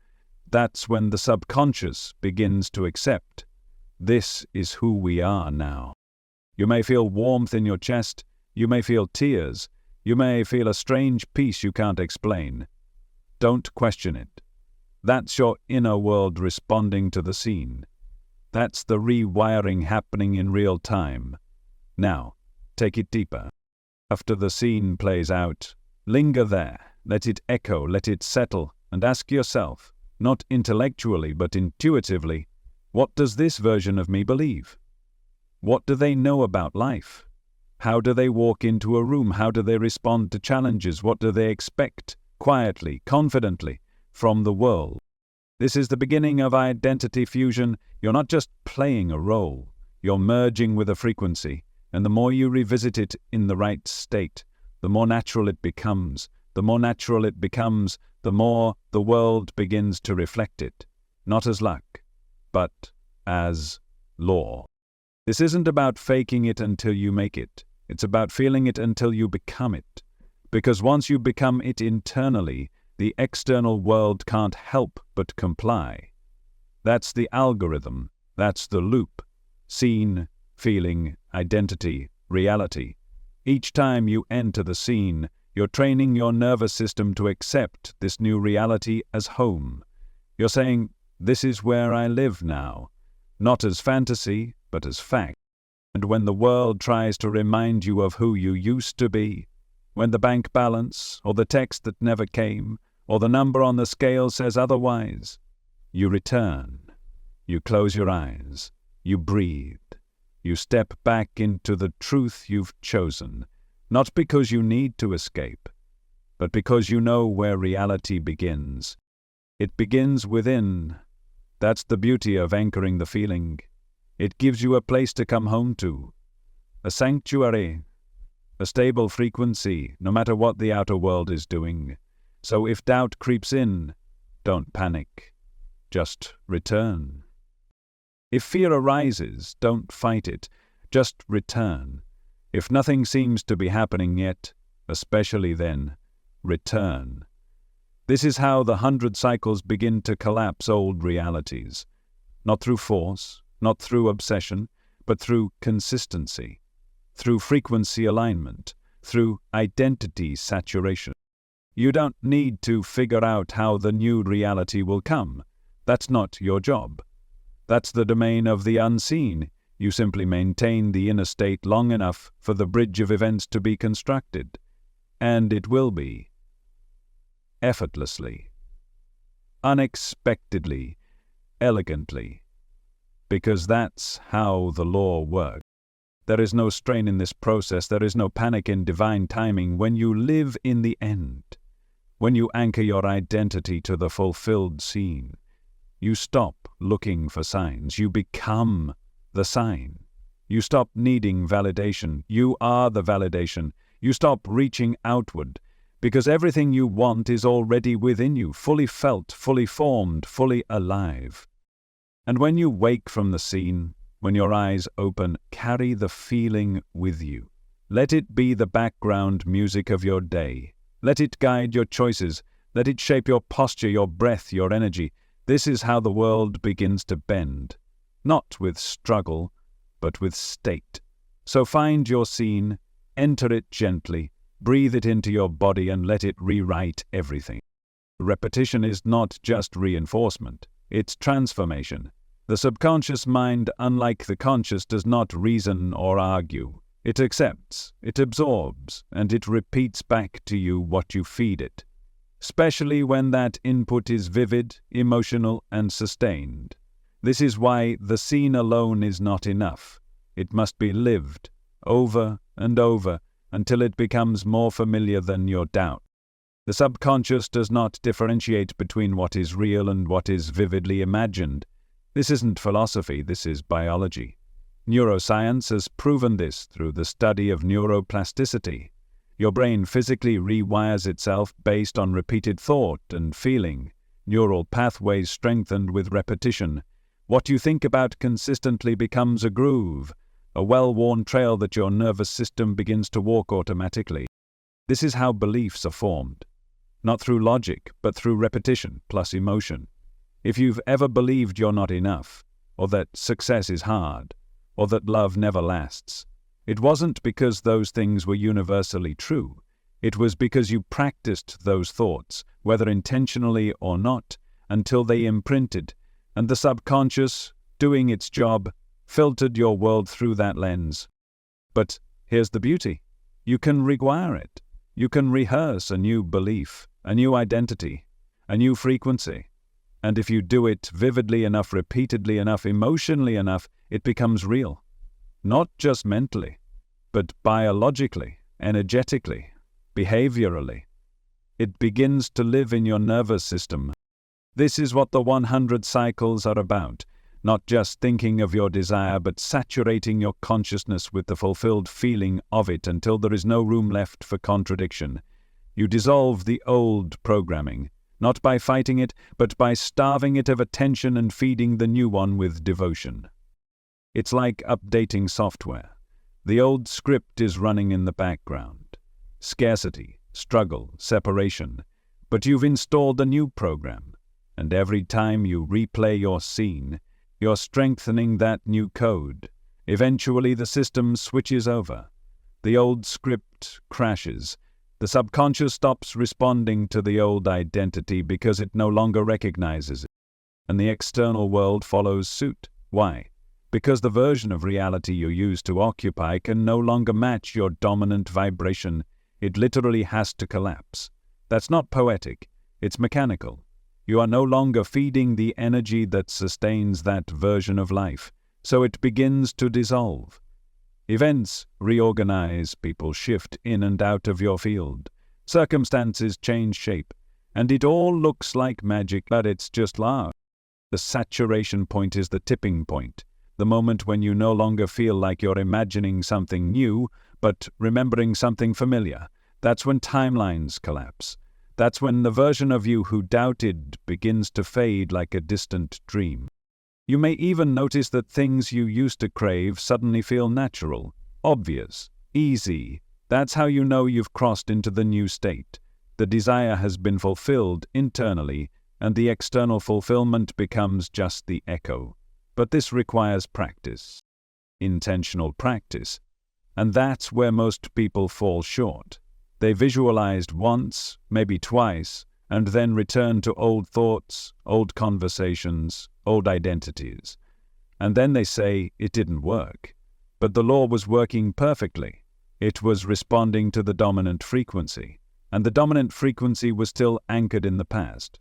That's when the subconscious begins to accept. This is who we are now. You may feel warmth in your chest. You may feel tears. You may feel a strange peace you can't explain. Don't question it. That's your inner world responding to the scene. That's the rewiring happening in real time. Now, take it deeper. After the scene plays out, linger there. Let it echo, let it settle, and ask yourself, not intellectually but intuitively, what does this version of me believe? What do they know about life? How do they walk into a room? How do they respond to challenges? What do they expect, quietly, confidently, from the world? This is the beginning of identity fusion. You're not just playing a role. You're merging with a frequency, and the more you revisit it in the right state, the more natural it becomes. The more natural it becomes, the more the world begins to reflect it, not as luck, but as law. This isn't about faking it until you make it. It's about feeling it until you become it. Because once you become it internally, the external world can't help but comply. That's the algorithm. That's the loop. Scene, feeling, identity, reality. Each time you enter the scene, you're training your nervous system to accept this new reality as home. You're saying, this is where I live now, not as fantasy, but as fact. And when the world tries to remind you of who you used to be, when the bank balance, or the text that never came, or the number on the scale says otherwise, you return. You close your eyes. You breathe. You step back into the truth you've chosen. Not because you need to escape, but because you know where reality begins. It begins within. That's the beauty of anchoring the feeling. It gives you a place to come home to, a sanctuary, a stable frequency, no matter what the outer world is doing. So if doubt creeps in, don't panic. Just return. If fear arises, don't fight it. Just return. If nothing seems to be happening yet, especially then, return. This is how the 100 cycles begin to collapse old realities. Not through force, not through obsession, but through consistency, through frequency alignment, through identity saturation. You don't need to figure out how the new reality will come. That's not your job. That's the domain of the unseen. You simply maintain the inner state long enough for the bridge of events to be constructed. And it will be. Effortlessly. Unexpectedly. Elegantly. Because that's how the law works. There is no strain in this process. There is no panic in divine timing when you live in the end. When you anchor your identity to the fulfilled scene. You stop looking for signs. You become the sign. You stop needing validation. You are the validation. You stop reaching outward, because everything you want is already within you, fully felt, fully formed, fully alive. And when you wake from the scene, when your eyes open, carry the feeling with you. Let it be the background music of your day. Let it guide your choices. Let it shape your posture, your breath, your energy. This is how the world begins to bend. Not with struggle, but with state. So find your scene, enter it gently, breathe it into your body and let it rewrite everything. Repetition is not just reinforcement, it's transformation. The subconscious mind, unlike the conscious, does not reason or argue. It accepts, it absorbs, and it repeats back to you what you feed it. Especially when that input is vivid, emotional, and sustained. This is why the scene alone is not enough. It must be lived. over and over, until it becomes more familiar than your doubt. The subconscious does not differentiate between what is real and what is vividly imagined. This isn't philosophy, this is biology. Neuroscience has proven this through the study of neuroplasticity. Your brain physically rewires itself based on repeated thought and feeling, neural pathways strengthened with repetition. What you think about consistently becomes a groove, a well-worn trail that your nervous system begins to walk automatically. This is how beliefs are formed. Not through logic, but through repetition plus emotion. If you've ever believed you're not enough, or that success is hard, or that love never lasts, it wasn't because those things were universally true. It was because you practiced those thoughts, whether intentionally or not, until they imprinted, and the subconscious, doing its job, filtered your world through that lens. But here's the beauty. You can rewire it. You can rehearse a new belief, a new identity, a new frequency. And if you do it vividly enough, repeatedly enough, emotionally enough, it becomes real. Not just mentally, but biologically, energetically, behaviorally. It begins to live in your nervous system. This is what the 100 cycles are about. Not just thinking of your desire, but saturating your consciousness with the fulfilled feeling of it until there is no room left for contradiction. You dissolve the old programming, not by fighting it, but by starving it of attention and feeding the new one with devotion. It's like updating software. The old script is running in the background. Scarcity, struggle, separation. But you've installed a new program, and every time you replay your scene, you're strengthening that new code. Eventually the system switches over. The old script crashes. The subconscious stops responding to the old identity because it no longer recognizes it. And the external world follows suit. Why? Because the version of reality you used to occupy can no longer match your dominant vibration. It literally has to collapse. That's not poetic. It's mechanical. You are no longer feeding the energy that sustains that version of life, so it begins to dissolve. Events reorganize, people shift in and out of your field. Circumstances change shape, and it all looks like magic, but it's just love. The saturation point is the tipping point, the moment when you no longer feel like you're imagining something new, but remembering something familiar. That's when timelines collapse. That's when the version of you who doubted begins to fade like a distant dream. You may even notice that things you used to crave suddenly feel natural, obvious, easy. That's how you know you've crossed into the new state. The desire has been fulfilled internally, and the external fulfillment becomes just the echo. But this requires practice, intentional practice, and that's where most people fall short. They visualized once, maybe twice, and then return to old thoughts, old conversations, old identities. And then they say it didn't work. But the law was working perfectly. It was responding to the dominant frequency, and the dominant frequency was still anchored in the past.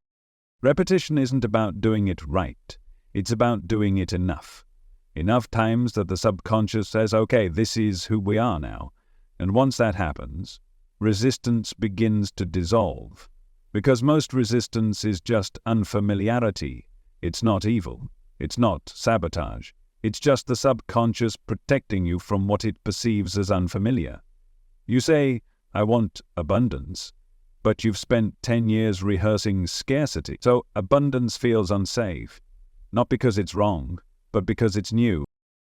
Repetition isn't about doing it right. It's about doing it enough. Enough times that the subconscious says, okay, this is who we are now. And once that happens, resistance begins to dissolve. Because most resistance is just unfamiliarity. It's not evil. It's not sabotage. It's just the subconscious protecting you from what it perceives as unfamiliar. You say, I want abundance, but you've spent 10 years rehearsing scarcity. So abundance feels unsafe. Not because it's wrong, but because it's new.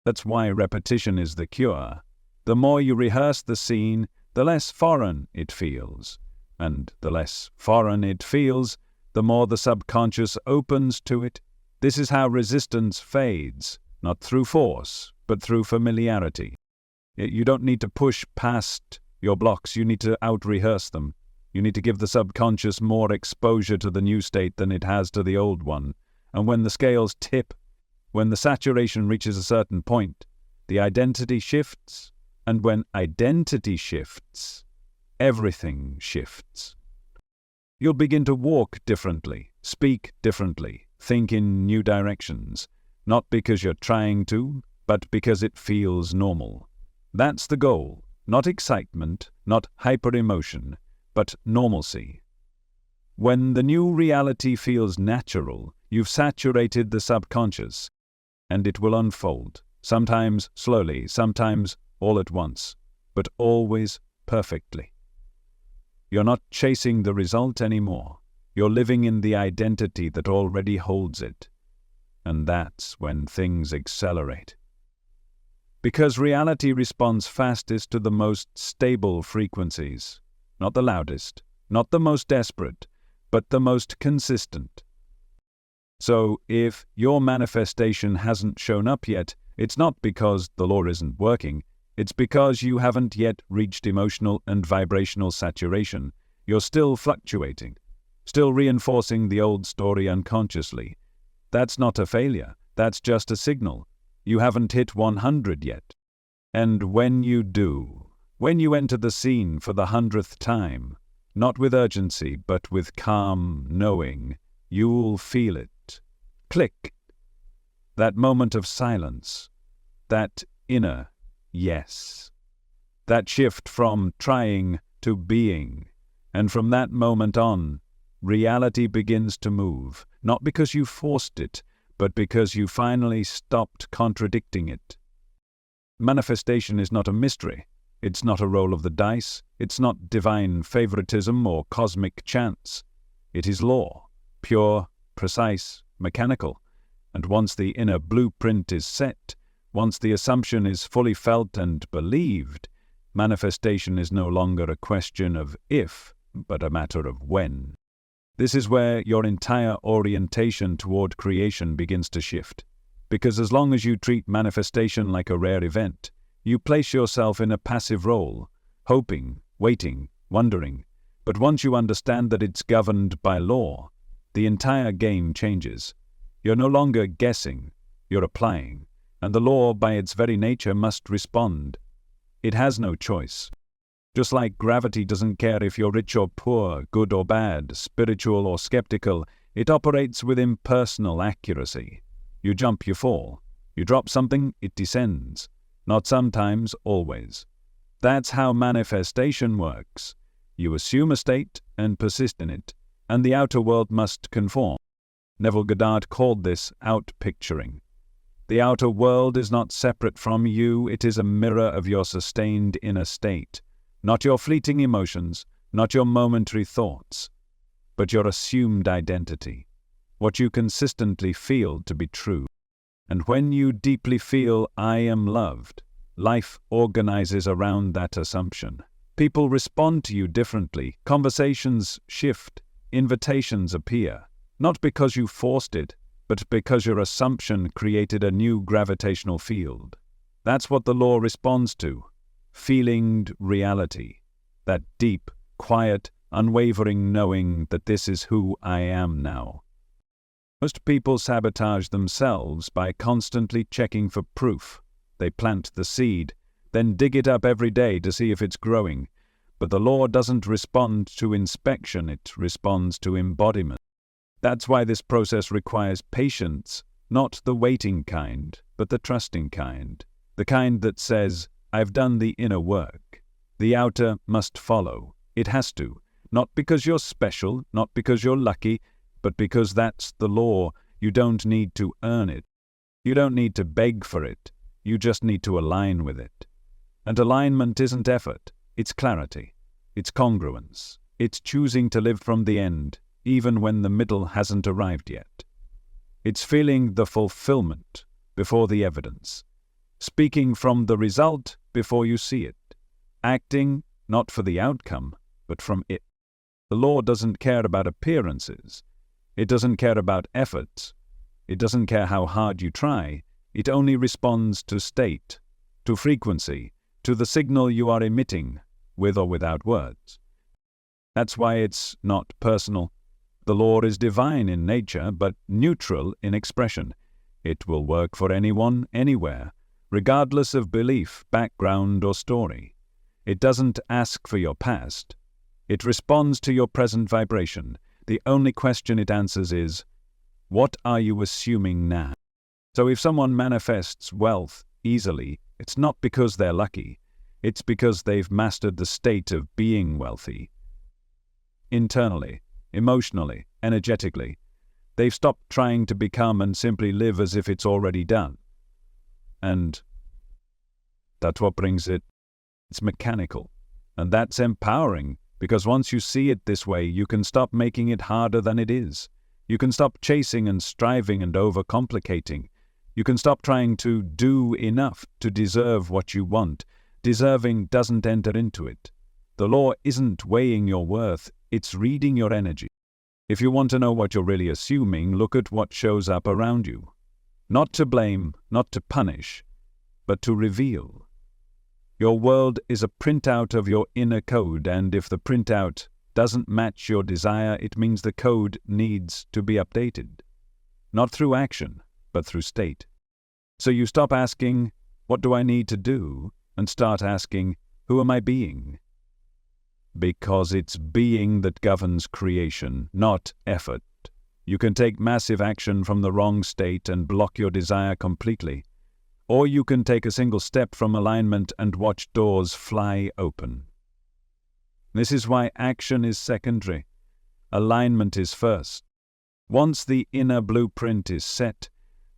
That's why repetition is the cure. The more you rehearse the scene, the less foreign it feels. And the less foreign it feels, the more the subconscious opens to it. This is how resistance fades, not through force, but through familiarity. You don't need to push past your blocks, you need to out-rehearse them. You need to give the subconscious more exposure to the new state than it has to the old one. And when the scales tip, when the saturation reaches a certain point, the identity shifts. And when identity shifts, everything shifts. You'll begin to walk differently, speak differently, think in new directions, not because you're trying to, but because it feels normal. That's the goal, not excitement, not hyper-emotion, but normalcy. When the new reality feels natural, you've saturated the subconscious, and it will unfold, sometimes slowly, sometimes all at once, but always perfectly. You're not chasing the result anymore. You're living in the identity that already holds it. And that's when things accelerate. Because reality responds fastest to the most stable frequencies, not the loudest, not the most desperate, but the most consistent. So if your manifestation hasn't shown up yet, it's not because the law isn't working, it's because you haven't yet reached emotional and vibrational saturation. You're still fluctuating, still reinforcing the old story unconsciously. That's not a failure, that's just a signal. You haven't hit 100 yet. And when you do, when you enter the scene for the 100th time, not with urgency, but with calm knowing, you'll feel it. Click. That moment of silence. That inner yes. That shift from trying to being. And from that moment on, reality begins to move, not because you forced it, but because you finally stopped contradicting it. Manifestation is not a mystery. It's not a roll of the dice. It's not divine favoritism or cosmic chance. It is law, pure, precise, mechanical. And once the inner blueprint is set, once the assumption is fully felt and believed, manifestation is no longer a question of if, but a matter of when. This is where your entire orientation toward creation begins to shift. Because as long as you treat manifestation like a rare event, you place yourself in a passive role, hoping, waiting, wondering. But once you understand that it's governed by law, the entire game changes. You're no longer guessing, you're applying, and the law by its very nature must respond. It has no choice. Just like gravity doesn't care if you're rich or poor, good or bad, spiritual or skeptical, it operates with impersonal accuracy. You jump, you fall. You drop something, it descends. Not sometimes, always. That's how manifestation works. You assume a state and persist in it, and the outer world must conform. Neville Goddard called this out-picturing. The outer world is not separate from you, it is a mirror of your sustained inner state. Not your fleeting emotions, not your momentary thoughts, but your assumed identity, what you consistently feel to be true. And when you deeply feel, I am loved, life organizes around that assumption. People respond to you differently, conversations shift, invitations appear, not because you forced it, but because your assumption created a new gravitational field. That's what the law responds to. Feelinged reality, that deep, quiet, unwavering knowing that this is who I am now. Most people sabotage themselves by constantly checking for proof. They plant the seed, then dig it up every day to see if it's growing. But the law doesn't respond to inspection, it responds to embodiment. That's why this process requires patience, not the waiting kind, but the trusting kind. The kind that says, I've done the inner work. The outer must follow. It has to. Not because you're special, not because you're lucky, but because that's the law. You don't need to earn it. You don't need to beg for it. You just need to align with it. And alignment isn't effort. It's clarity. It's congruence. It's choosing to live from the end, even when the middle hasn't arrived yet. It's feeling the fulfillment before the evidence. Speaking from the result before you see it. Acting not for the outcome, but from it. The law doesn't care about appearances. It doesn't care about efforts. It doesn't care how hard you try. It only responds to state, to frequency, to the signal you are emitting, with or without words. That's why it's not personal. The law is divine in nature, but neutral in expression. It will work for anyone, anywhere, regardless of belief, background, or story. It doesn't ask for your past. It responds to your present vibration. The only question it answers is, what are you assuming now? So if someone manifests wealth easily, It's not because they're lucky. It's because they've mastered the state of being wealthy. Internally, emotionally, energetically, they've stopped trying to become and simply live as if it's already done. And that's what brings it. It's mechanical. And that's empowering, because once you see it this way, you can stop making it harder than it is. You can stop chasing and striving and overcomplicating. You can stop trying to do enough to deserve what you want. Deserving doesn't enter into it. The law isn't weighing your worth, it's reading your energy. If you want to know what you're really assuming, look at what shows up around you. Not to blame, not to punish, but to reveal. Your world is a printout of your inner code, and if the printout doesn't match your desire, it means the code needs to be updated. Not through action, but through state. So you stop asking, what do I need to do? And start asking, who am I being? Because it's being that governs creation, not effort. You can take massive action from the wrong state and block your desire completely. Or you can take a single step from alignment and watch doors fly open. This is why action is secondary. Alignment is first. Once the inner blueprint is set,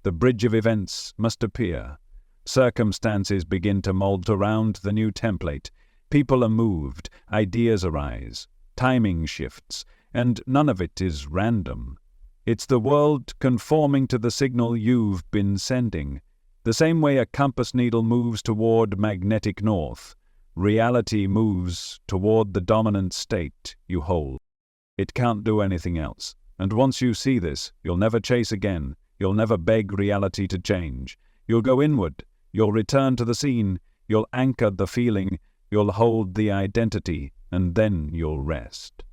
the bridge of events must appear. Circumstances begin to mold around the new template. People are moved, ideas arise, timing shifts, and none of it is random. It's the world conforming to the signal you've been sending. The same way a compass needle moves toward magnetic north, reality moves toward the dominant state you hold. It can't do anything else. And once you see this, you'll never chase again. You'll never beg reality to change. You'll go inward. You'll return to the scene. You'll anchor the feeling. You'll hold the identity. And then you'll rest.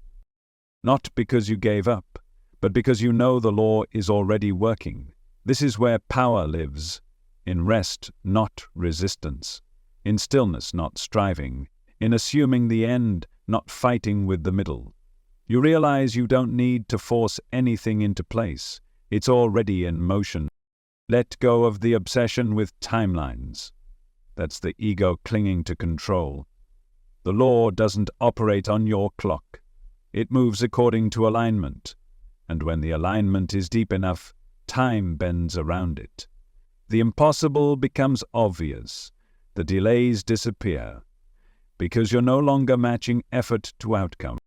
Not because you gave up, but because you know the law is already working. This is where power lives. In rest, not resistance. In stillness, not striving. In assuming the end, not fighting with the middle. You realize you don't need to force anything into place. It's already in motion. Let go of the obsession with timelines. That's the ego clinging to control. The law doesn't operate on your clock. It moves according to alignment. And when the alignment is deep enough, time bends around it. The impossible becomes obvious. The delays disappear. Because you're no longer matching effort to outcome.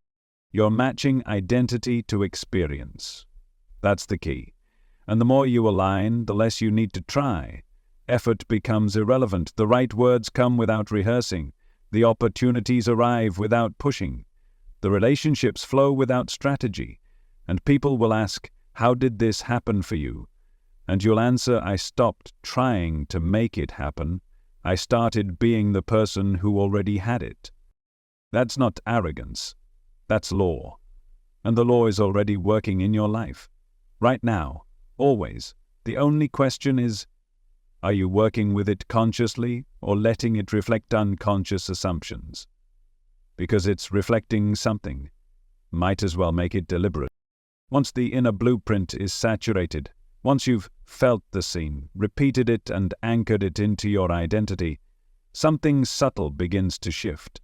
You're matching identity to experience. That's the key. And the more you align, the less you need to try. Effort becomes irrelevant. The right words come without rehearsing. The opportunities arrive without pushing. The relationships flow without strategy. And people will ask, how did this happen for you? And you'll answer, I stopped trying to make it happen. I started being the person who already had it. That's not arrogance. That's law. And the law is already working in your life. Right now. Always. The only question is, are you working with it consciously or letting it reflect unconscious assumptions? Because it's reflecting something. Might as well make it deliberate. Once the inner blueprint is saturated, once you've felt the scene, repeated it and anchored it into your identity, something subtle begins to shift.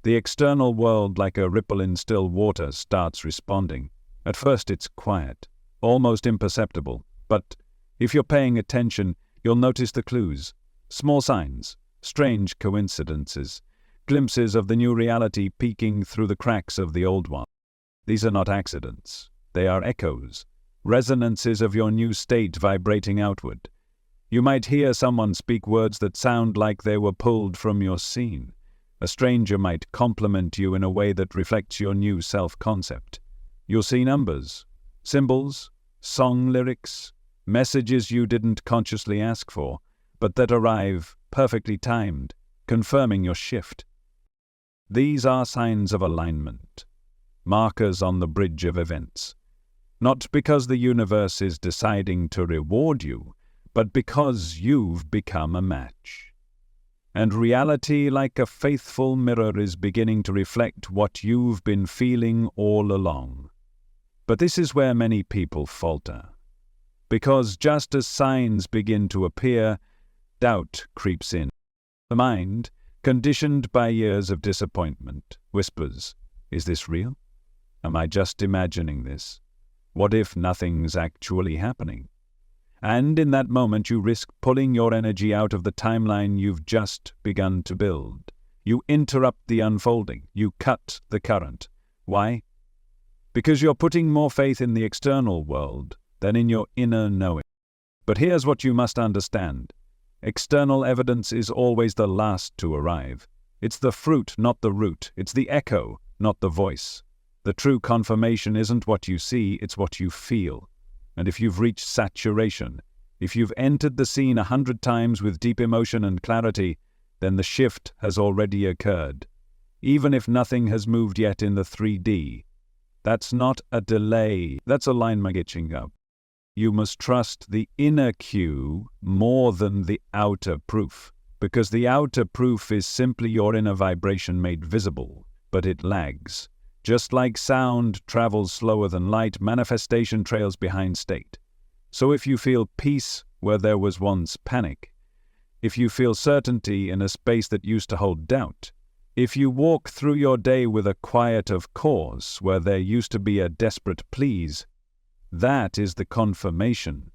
The external world, like a ripple in still water, starts responding. At first it's quiet, almost imperceptible, but if you're paying attention, you'll notice the clues, small signs, strange coincidences, glimpses of the new reality peeking through the cracks of the old one. These are not accidents. They are echoes, resonances of your new state vibrating outward. You might hear someone speak words that sound like they were pulled from your scene. A stranger might compliment you in a way that reflects your new self-concept. You'll see numbers, symbols, song lyrics, messages you didn't consciously ask for, but that arrive perfectly timed, confirming your shift. These are signs of alignment, markers on the bridge of events. Not because the universe is deciding to reward you, but because you've become a match. And reality, like a faithful mirror, is beginning to reflect what you've been feeling all along. But this is where many people falter. Because just as signs begin to appear, doubt creeps in. The mind, conditioned by years of disappointment, whispers, "Is this real? Am I just imagining this? What if nothing's actually happening?" And in that moment you risk pulling your energy out of the timeline you've just begun to build. You interrupt the unfolding. You cut the current. Why? Because you're putting more faith in the external world than in your inner knowing. But here's what you must understand. External evidence is always the last to arrive. It's the fruit, not the root. It's the echo, not the voice. The true confirmation isn't what you see, it's what you feel. And if you've reached saturation, if you've entered the scene 100 times with deep emotion and clarity, then the shift has already occurred. Even if nothing has moved yet in the 3D, that's not a delay, that's alignment catching up. You must trust the inner cue more than the outer proof, because the outer proof is simply your inner vibration made visible, but it lags. Just like sound travels slower than light, manifestation trails behind state. So if you feel peace where there was once panic, if you feel certainty in a space that used to hold doubt, if you walk through your day with a quiet of cause where there used to be a desperate please, that is the confirmation.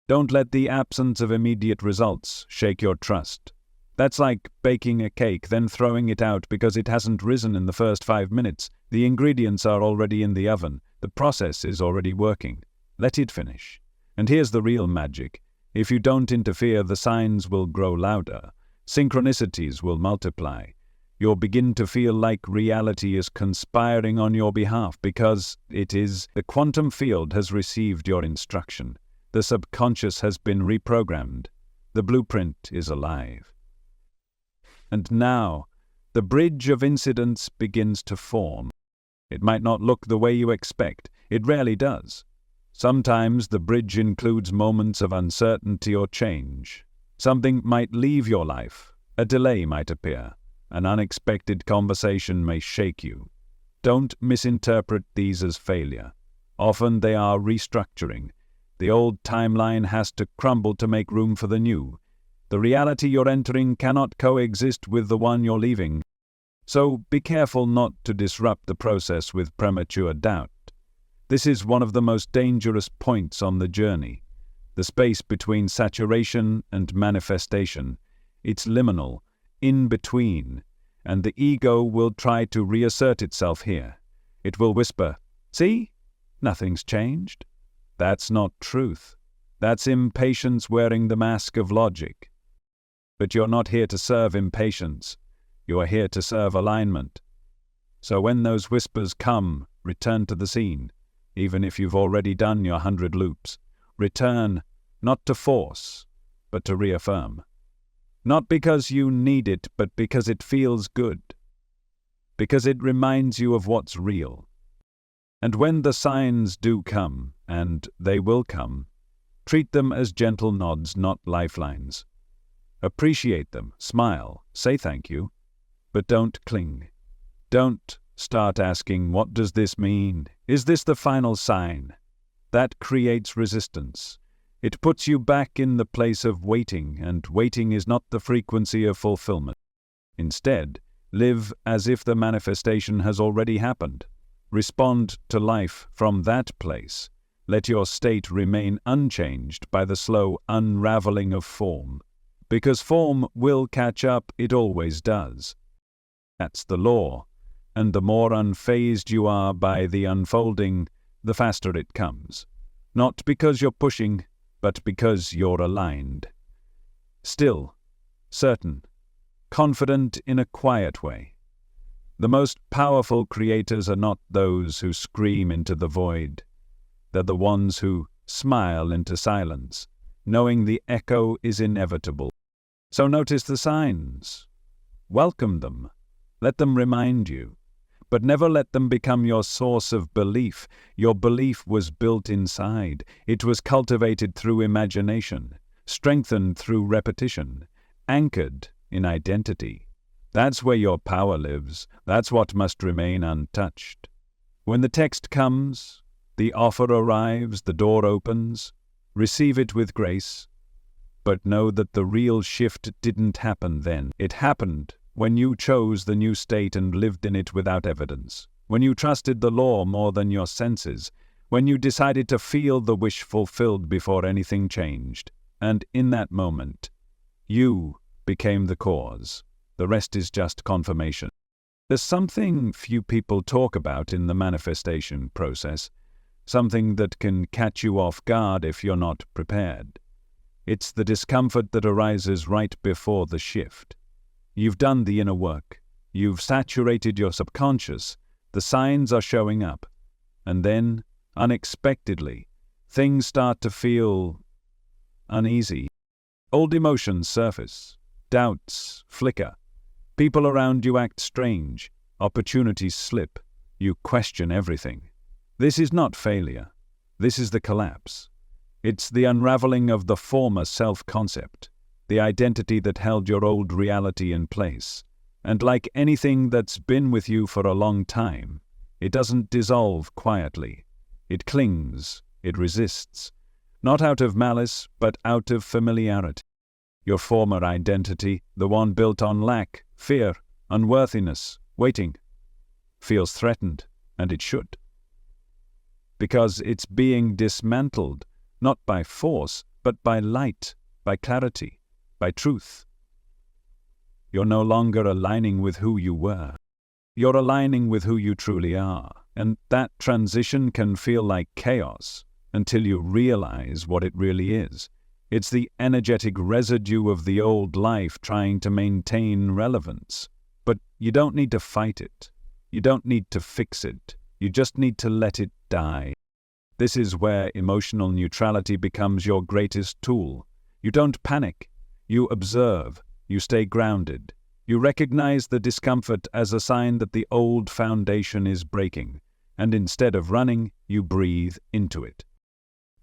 Don't let the absence of immediate results shake your trust. That's like baking a cake, then throwing it out because it hasn't risen in the first 5 minutes. The ingredients are already in the oven. The process is already working. Let it finish. And here's the real magic. If you don't interfere, the signs will grow louder. Synchronicities will multiply. You'll begin to feel like reality is conspiring on your behalf because it is. The quantum field has received your instruction. The subconscious has been reprogrammed. The blueprint is alive. And now, the bridge of incidents begins to form. It might not look the way you expect. It rarely does. Sometimes the bridge includes moments of uncertainty or change. Something might leave your life. A delay might appear. An unexpected conversation may shake you. Don't misinterpret these as failure. Often they are restructuring. The old timeline has to crumble to make room for the new. The reality you're entering cannot coexist with the one you're leaving. So be careful not to disrupt the process with premature doubt. This is one of the most dangerous points on the journey. The space between saturation and manifestation. It's liminal, in between, and the ego will try to reassert itself here. It will whisper, "See? Nothing's changed." That's not truth. That's impatience wearing the mask of logic. But you're not here to serve impatience. You are here to serve alignment. So when those whispers come, return to the scene, even if you've already done your 100 loops. Return, not to force, but to reaffirm. Not because you need it, but because it feels good. Because it reminds you of what's real. And when the signs do come, and they will come, treat them as gentle nods, not lifelines. Appreciate them, smile, say thank you, but don't cling. Don't start asking, what does this mean? Is this the final sign? That creates resistance. It puts you back in the place of waiting, and waiting is not the frequency of fulfillment. Instead, live as if the manifestation has already happened. Respond to life from that place. Let your state remain unchanged by the slow unraveling of form. Because form will catch up, it always does. That's the law, and the more unfazed you are by the unfolding, the faster it comes. Not because you're pushing, but because you're aligned. Still, certain, confident in a quiet way. The most powerful creators are not those who scream into the void. They're the ones who smile into silence, knowing the echo is inevitable. So notice the signs. Welcome them. Let them remind you. But never let them become your source of belief. Your belief was built inside. It was cultivated through imagination, strengthened through repetition, anchored in identity. That's where your power lives. That's what must remain untouched. When the text comes, the offer arrives, the door opens. Receive it with grace. But know that the real shift didn't happen then. It happened when you chose the new state and lived in it without evidence. When you trusted the law more than your senses. When you decided to feel the wish fulfilled before anything changed. And in that moment, you became the cause. The rest is just confirmation. There's something few people talk about in the manifestation process. Something that can catch you off guard if you're not prepared. It's the discomfort that arises right before the shift. You've done the inner work. You've saturated your subconscious. The signs are showing up. And then, unexpectedly, things start to feel uneasy. Old emotions surface. Doubts flicker. People around you act strange. Opportunities slip. You question everything. This is not failure. This is the collapse. It's the unraveling of the former self-concept, the identity that held your old reality in place. And like anything that's been with you for a long time, it doesn't dissolve quietly. It clings, it resists, not out of malice, but out of familiarity. Your former identity, the one built on lack, fear, unworthiness, waiting, feels threatened, and it should. Because it's being dismantled, not by force, but by light, by clarity, by truth. You're no longer aligning with who you were. You're aligning with who you truly are. And that transition can feel like chaos until you realize what it really is. It's the energetic residue of the old life trying to maintain relevance. But you don't need to fight it. You don't need to fix it. You just need to let it die. This is where emotional neutrality becomes your greatest tool. You don't panic. You observe. You stay grounded. You recognize the discomfort as a sign that the old foundation is breaking. And instead of running, you breathe into it.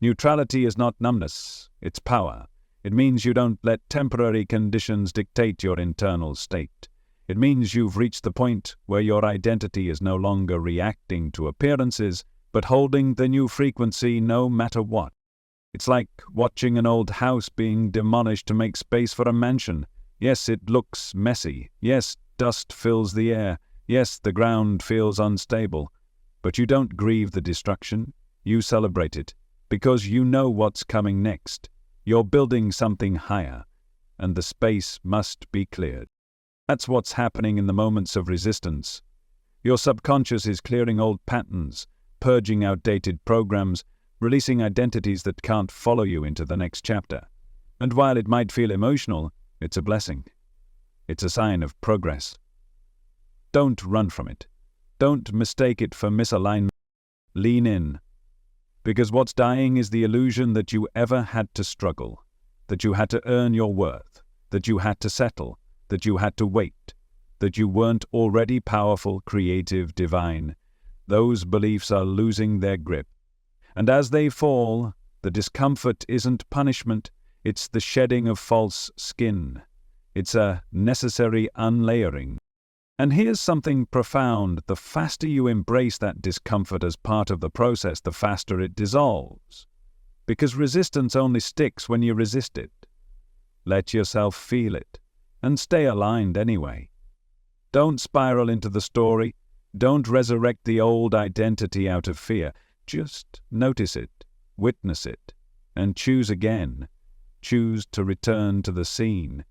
Neutrality is not numbness, it's power. It means you don't let temporary conditions dictate your internal state. It means you've reached the point where your identity is no longer reacting to appearances, but holding the new frequency no matter what. It's like watching an old house being demolished to make space for a mansion. Yes, it looks messy. Yes, dust fills the air. Yes, the ground feels unstable. But you don't grieve the destruction. You celebrate it. Because you know what's coming next. You're building something higher, and the space must be cleared. That's what's happening in the moments of resistance. Your subconscious is clearing old patterns, purging outdated programs, releasing identities that can't follow you into the next chapter. And while it might feel emotional, it's a blessing. It's a sign of progress. Don't run from it. Don't mistake it for misalignment. Lean in. Because what's dying is the illusion that you ever had to struggle, that you had to earn your worth, that you had to settle, that you had to wait, that you weren't already powerful, creative, divine. Those beliefs are losing their grip. And as they fall, the discomfort isn't punishment, it's the shedding of false skin. It's a necessary unlayering. And here's something profound. The faster you embrace that discomfort as part of the process, the faster it dissolves. Because resistance only sticks when you resist it. Let yourself feel it, and stay aligned anyway. Don't spiral into the story. Don't resurrect the old identity out of fear. Just notice it, witness it, and choose again. Choose to return to the scene.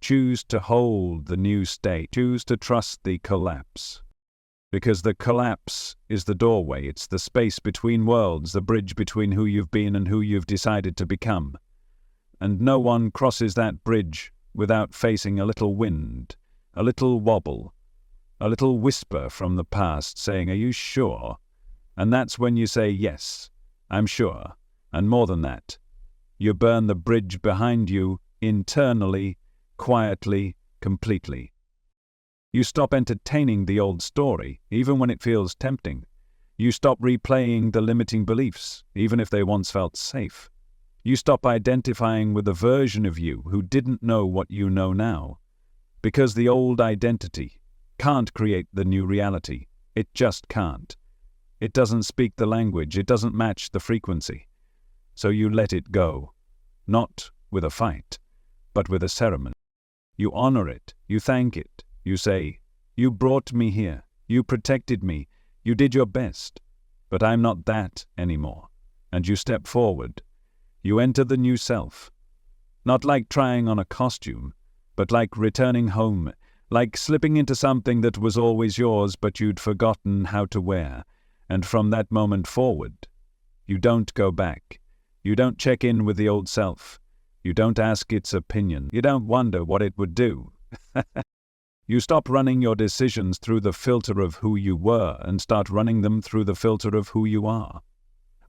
Choose to hold the new state. Choose to trust the collapse. Because the collapse is the doorway. It's the space between worlds, the bridge between who you've been and who you've decided to become. And no one crosses that bridge without facing a little wind, a little wobble, a little whisper from the past saying, "Are you sure?" And that's when you say, "Yes, I'm sure." And more than that, you burn the bridge behind you internally, quietly, completely. You stop entertaining the old story, even when it feels tempting. You stop replaying the limiting beliefs, even if they once felt safe. You stop identifying with the version of you who didn't know what you know now. Because the old identity can't create the new reality. It just can't. It doesn't speak the language. It doesn't match the frequency. So you let it go. Not with a fight, but with a ceremony. You honor it, you thank it, you say, "You brought me here, you protected me, you did your best, but I'm not that anymore." And you step forward. You enter the new self. Not like trying on a costume, but like returning home, like slipping into something that was always yours but you'd forgotten how to wear. And from that moment forward, you don't go back. You don't check in with the old self. You don't ask its opinion. You don't wonder what it would do. You stop running your decisions through the filter of who you were and start running them through the filter of who you are.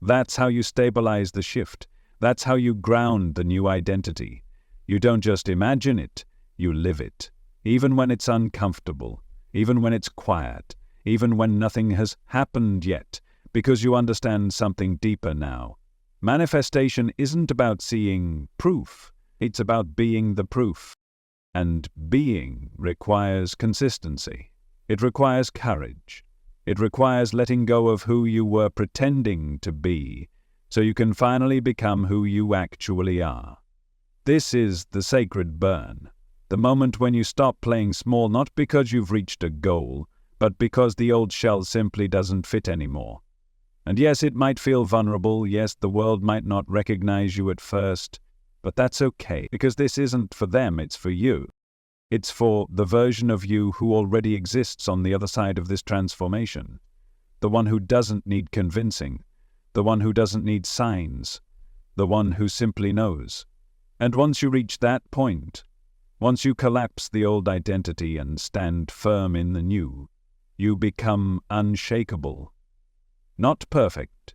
That's how you stabilize the shift. That's how you ground the new identity. You don't just imagine it, you live it. Even when it's uncomfortable, even when it's quiet, even when nothing has happened yet, because you understand something deeper now. Manifestation isn't about seeing proof, it's about being the proof. And being requires consistency. It requires courage. It requires letting go of who you were pretending to be, so you can finally become who you actually are. This is the sacred burn, the moment when you stop playing small not because you've reached a goal, but because the old shell simply doesn't fit anymore. And yes, it might feel vulnerable, yes, the world might not recognize you at first, but that's okay, because this isn't for them, it's for you. It's for the version of you who already exists on the other side of this transformation. The one who doesn't need convincing. The one who doesn't need signs. The one who simply knows. And once you reach that point, once you collapse the old identity and stand firm in the new, you become unshakable. Not perfect,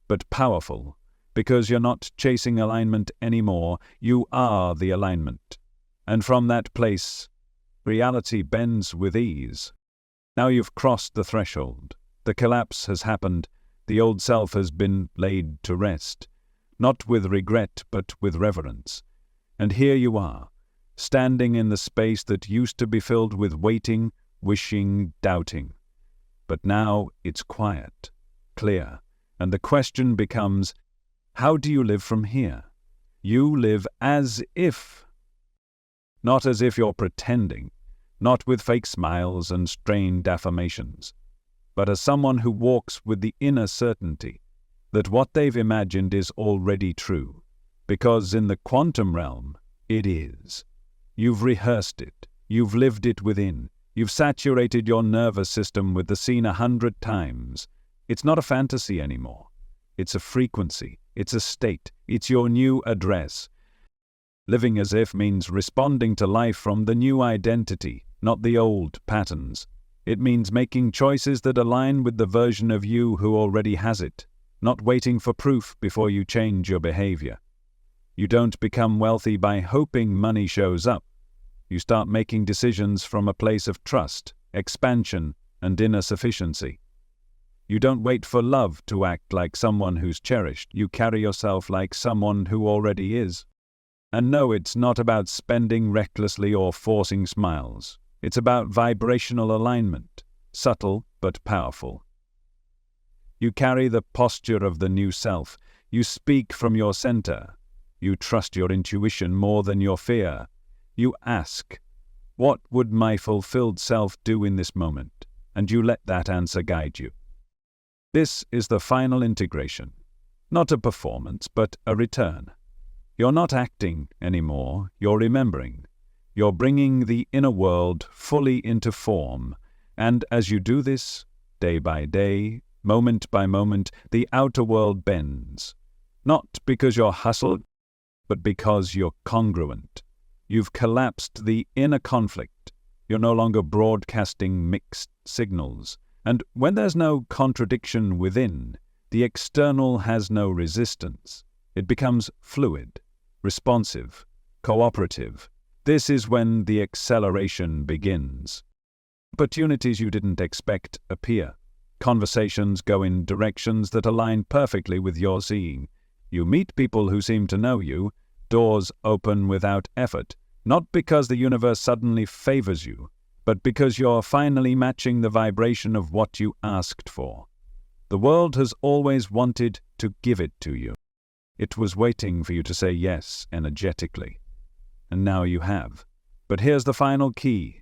but powerful. Because you're not chasing alignment anymore, you are the alignment. And from that place, reality bends with ease. Now you've crossed the threshold. The collapse has happened. The old self has been laid to rest. Not with regret, but with reverence. And here you are, standing in the space that used to be filled with waiting, wishing, doubting. But now it's quiet, clear, and the question becomes, how do you live from here? You live as if. Not as if you're pretending, not with fake smiles and strained affirmations, but as someone who walks with the inner certainty that what they've imagined is already true, because in the quantum realm, it is. You've rehearsed it, you've lived it within, you've saturated your nervous system with the scene 100 times. It's not a fantasy anymore. It's a frequency. It's a state. It's your new address. Living as if means responding to life from the new identity, not the old patterns. It means making choices that align with the version of you who already has it, not waiting for proof before you change your behavior. You don't become wealthy by hoping money shows up. You start making decisions from a place of trust, expansion, and inner sufficiency. You don't wait for love to act like someone who's cherished. You carry yourself like someone who already is. And no, it's not about spending recklessly or forcing smiles. It's about vibrational alignment, subtle but powerful. You carry the posture of the new self. You speak from your center. You trust your intuition more than your fear. You ask, what would my fulfilled self do in this moment? And you let that answer guide you. This is the final integration. Not a performance, but a return. You're not acting anymore, you're remembering. You're bringing the inner world fully into form. And as you do this, day by day, moment by moment, the outer world bends. Not because you're hustled, but because you're congruent. You've collapsed the inner conflict. You're no longer broadcasting mixed signals. And when there's no contradiction within, the external has no resistance. It becomes fluid, responsive, cooperative. This is when the acceleration begins. Opportunities you didn't expect appear. Conversations go in directions that align perfectly with your seeing. You meet people who seem to know you. Doors open without effort, not because the universe suddenly favors you, but because you're finally matching the vibration of what you asked for. The world has always wanted to give it to you. It was waiting for you to say yes energetically. And now you have. But here's the final key.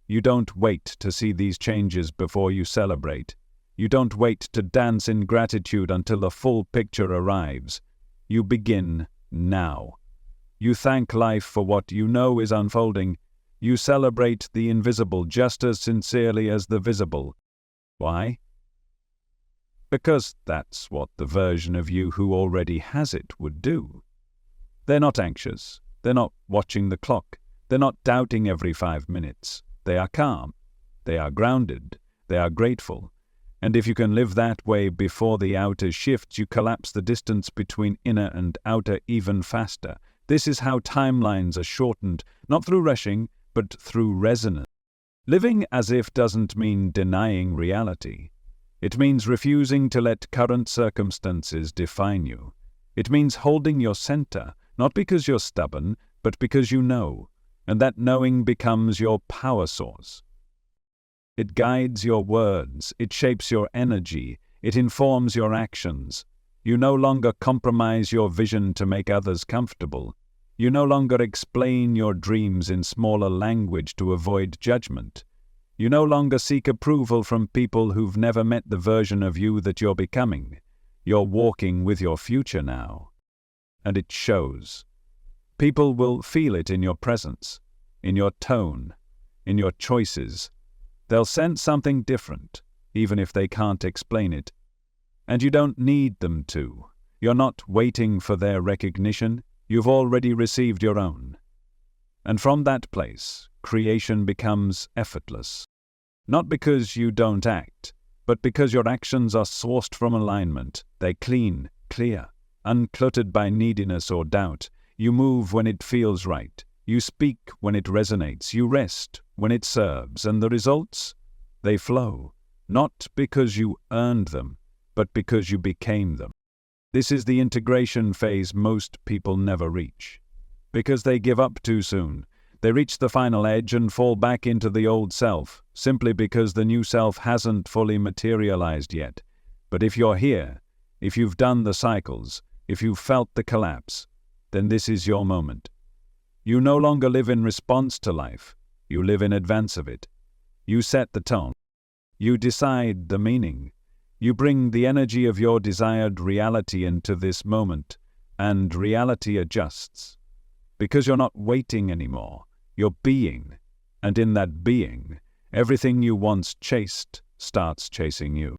You don't wait to see these changes before you celebrate. You don't wait to dance in gratitude until the full picture arrives. You begin now. You thank life for what you know is unfolding. You celebrate the invisible just as sincerely as the visible. Why? Because that's what the version of you who already has it would do. They're not anxious. They're not watching the clock. They're not doubting every 5 minutes. They are calm. They are grounded. They are grateful. And if you can live that way before the outer shifts, you collapse the distance between inner and outer even faster. This is how timelines are shortened, not through rushing, but through resonance. Living as if doesn't mean denying reality. It means refusing to let current circumstances define you. It means holding your center, not because you're stubborn, but because you know, and that knowing becomes your power source. It guides your words, it shapes your energy, it informs your actions. You no longer compromise your vision to make others comfortable. You no longer explain your dreams in smaller language to avoid judgment. You no longer seek approval from people who've never met the version of you that you're becoming. You're walking with your future now. And it shows. People will feel it in your presence, in your tone, in your choices. They'll sense something different, even if they can't explain it. And you don't need them to. You're not waiting for their recognition. You've already received your own. And from that place, creation becomes effortless. Not because you don't act, but because your actions are sourced from alignment. They're clean, clear, uncluttered by neediness or doubt. You move when it feels right. You speak when it resonates. You rest when it serves. And the results? They flow. Not because you earned them, but because you became them. This is the integration phase most people never reach. Because they give up too soon. They reach the final edge and fall back into the old self, simply because the new self hasn't fully materialized yet. But if you're here, if you've done the cycles, if you've felt the collapse, then this is your moment. You no longer live in response to life. You live in advance of it. You set the tone. You decide the meaning. You bring the energy of your desired reality into this moment, and reality adjusts. Because you're not waiting anymore. You're being, and in that being, everything you once chased starts chasing you.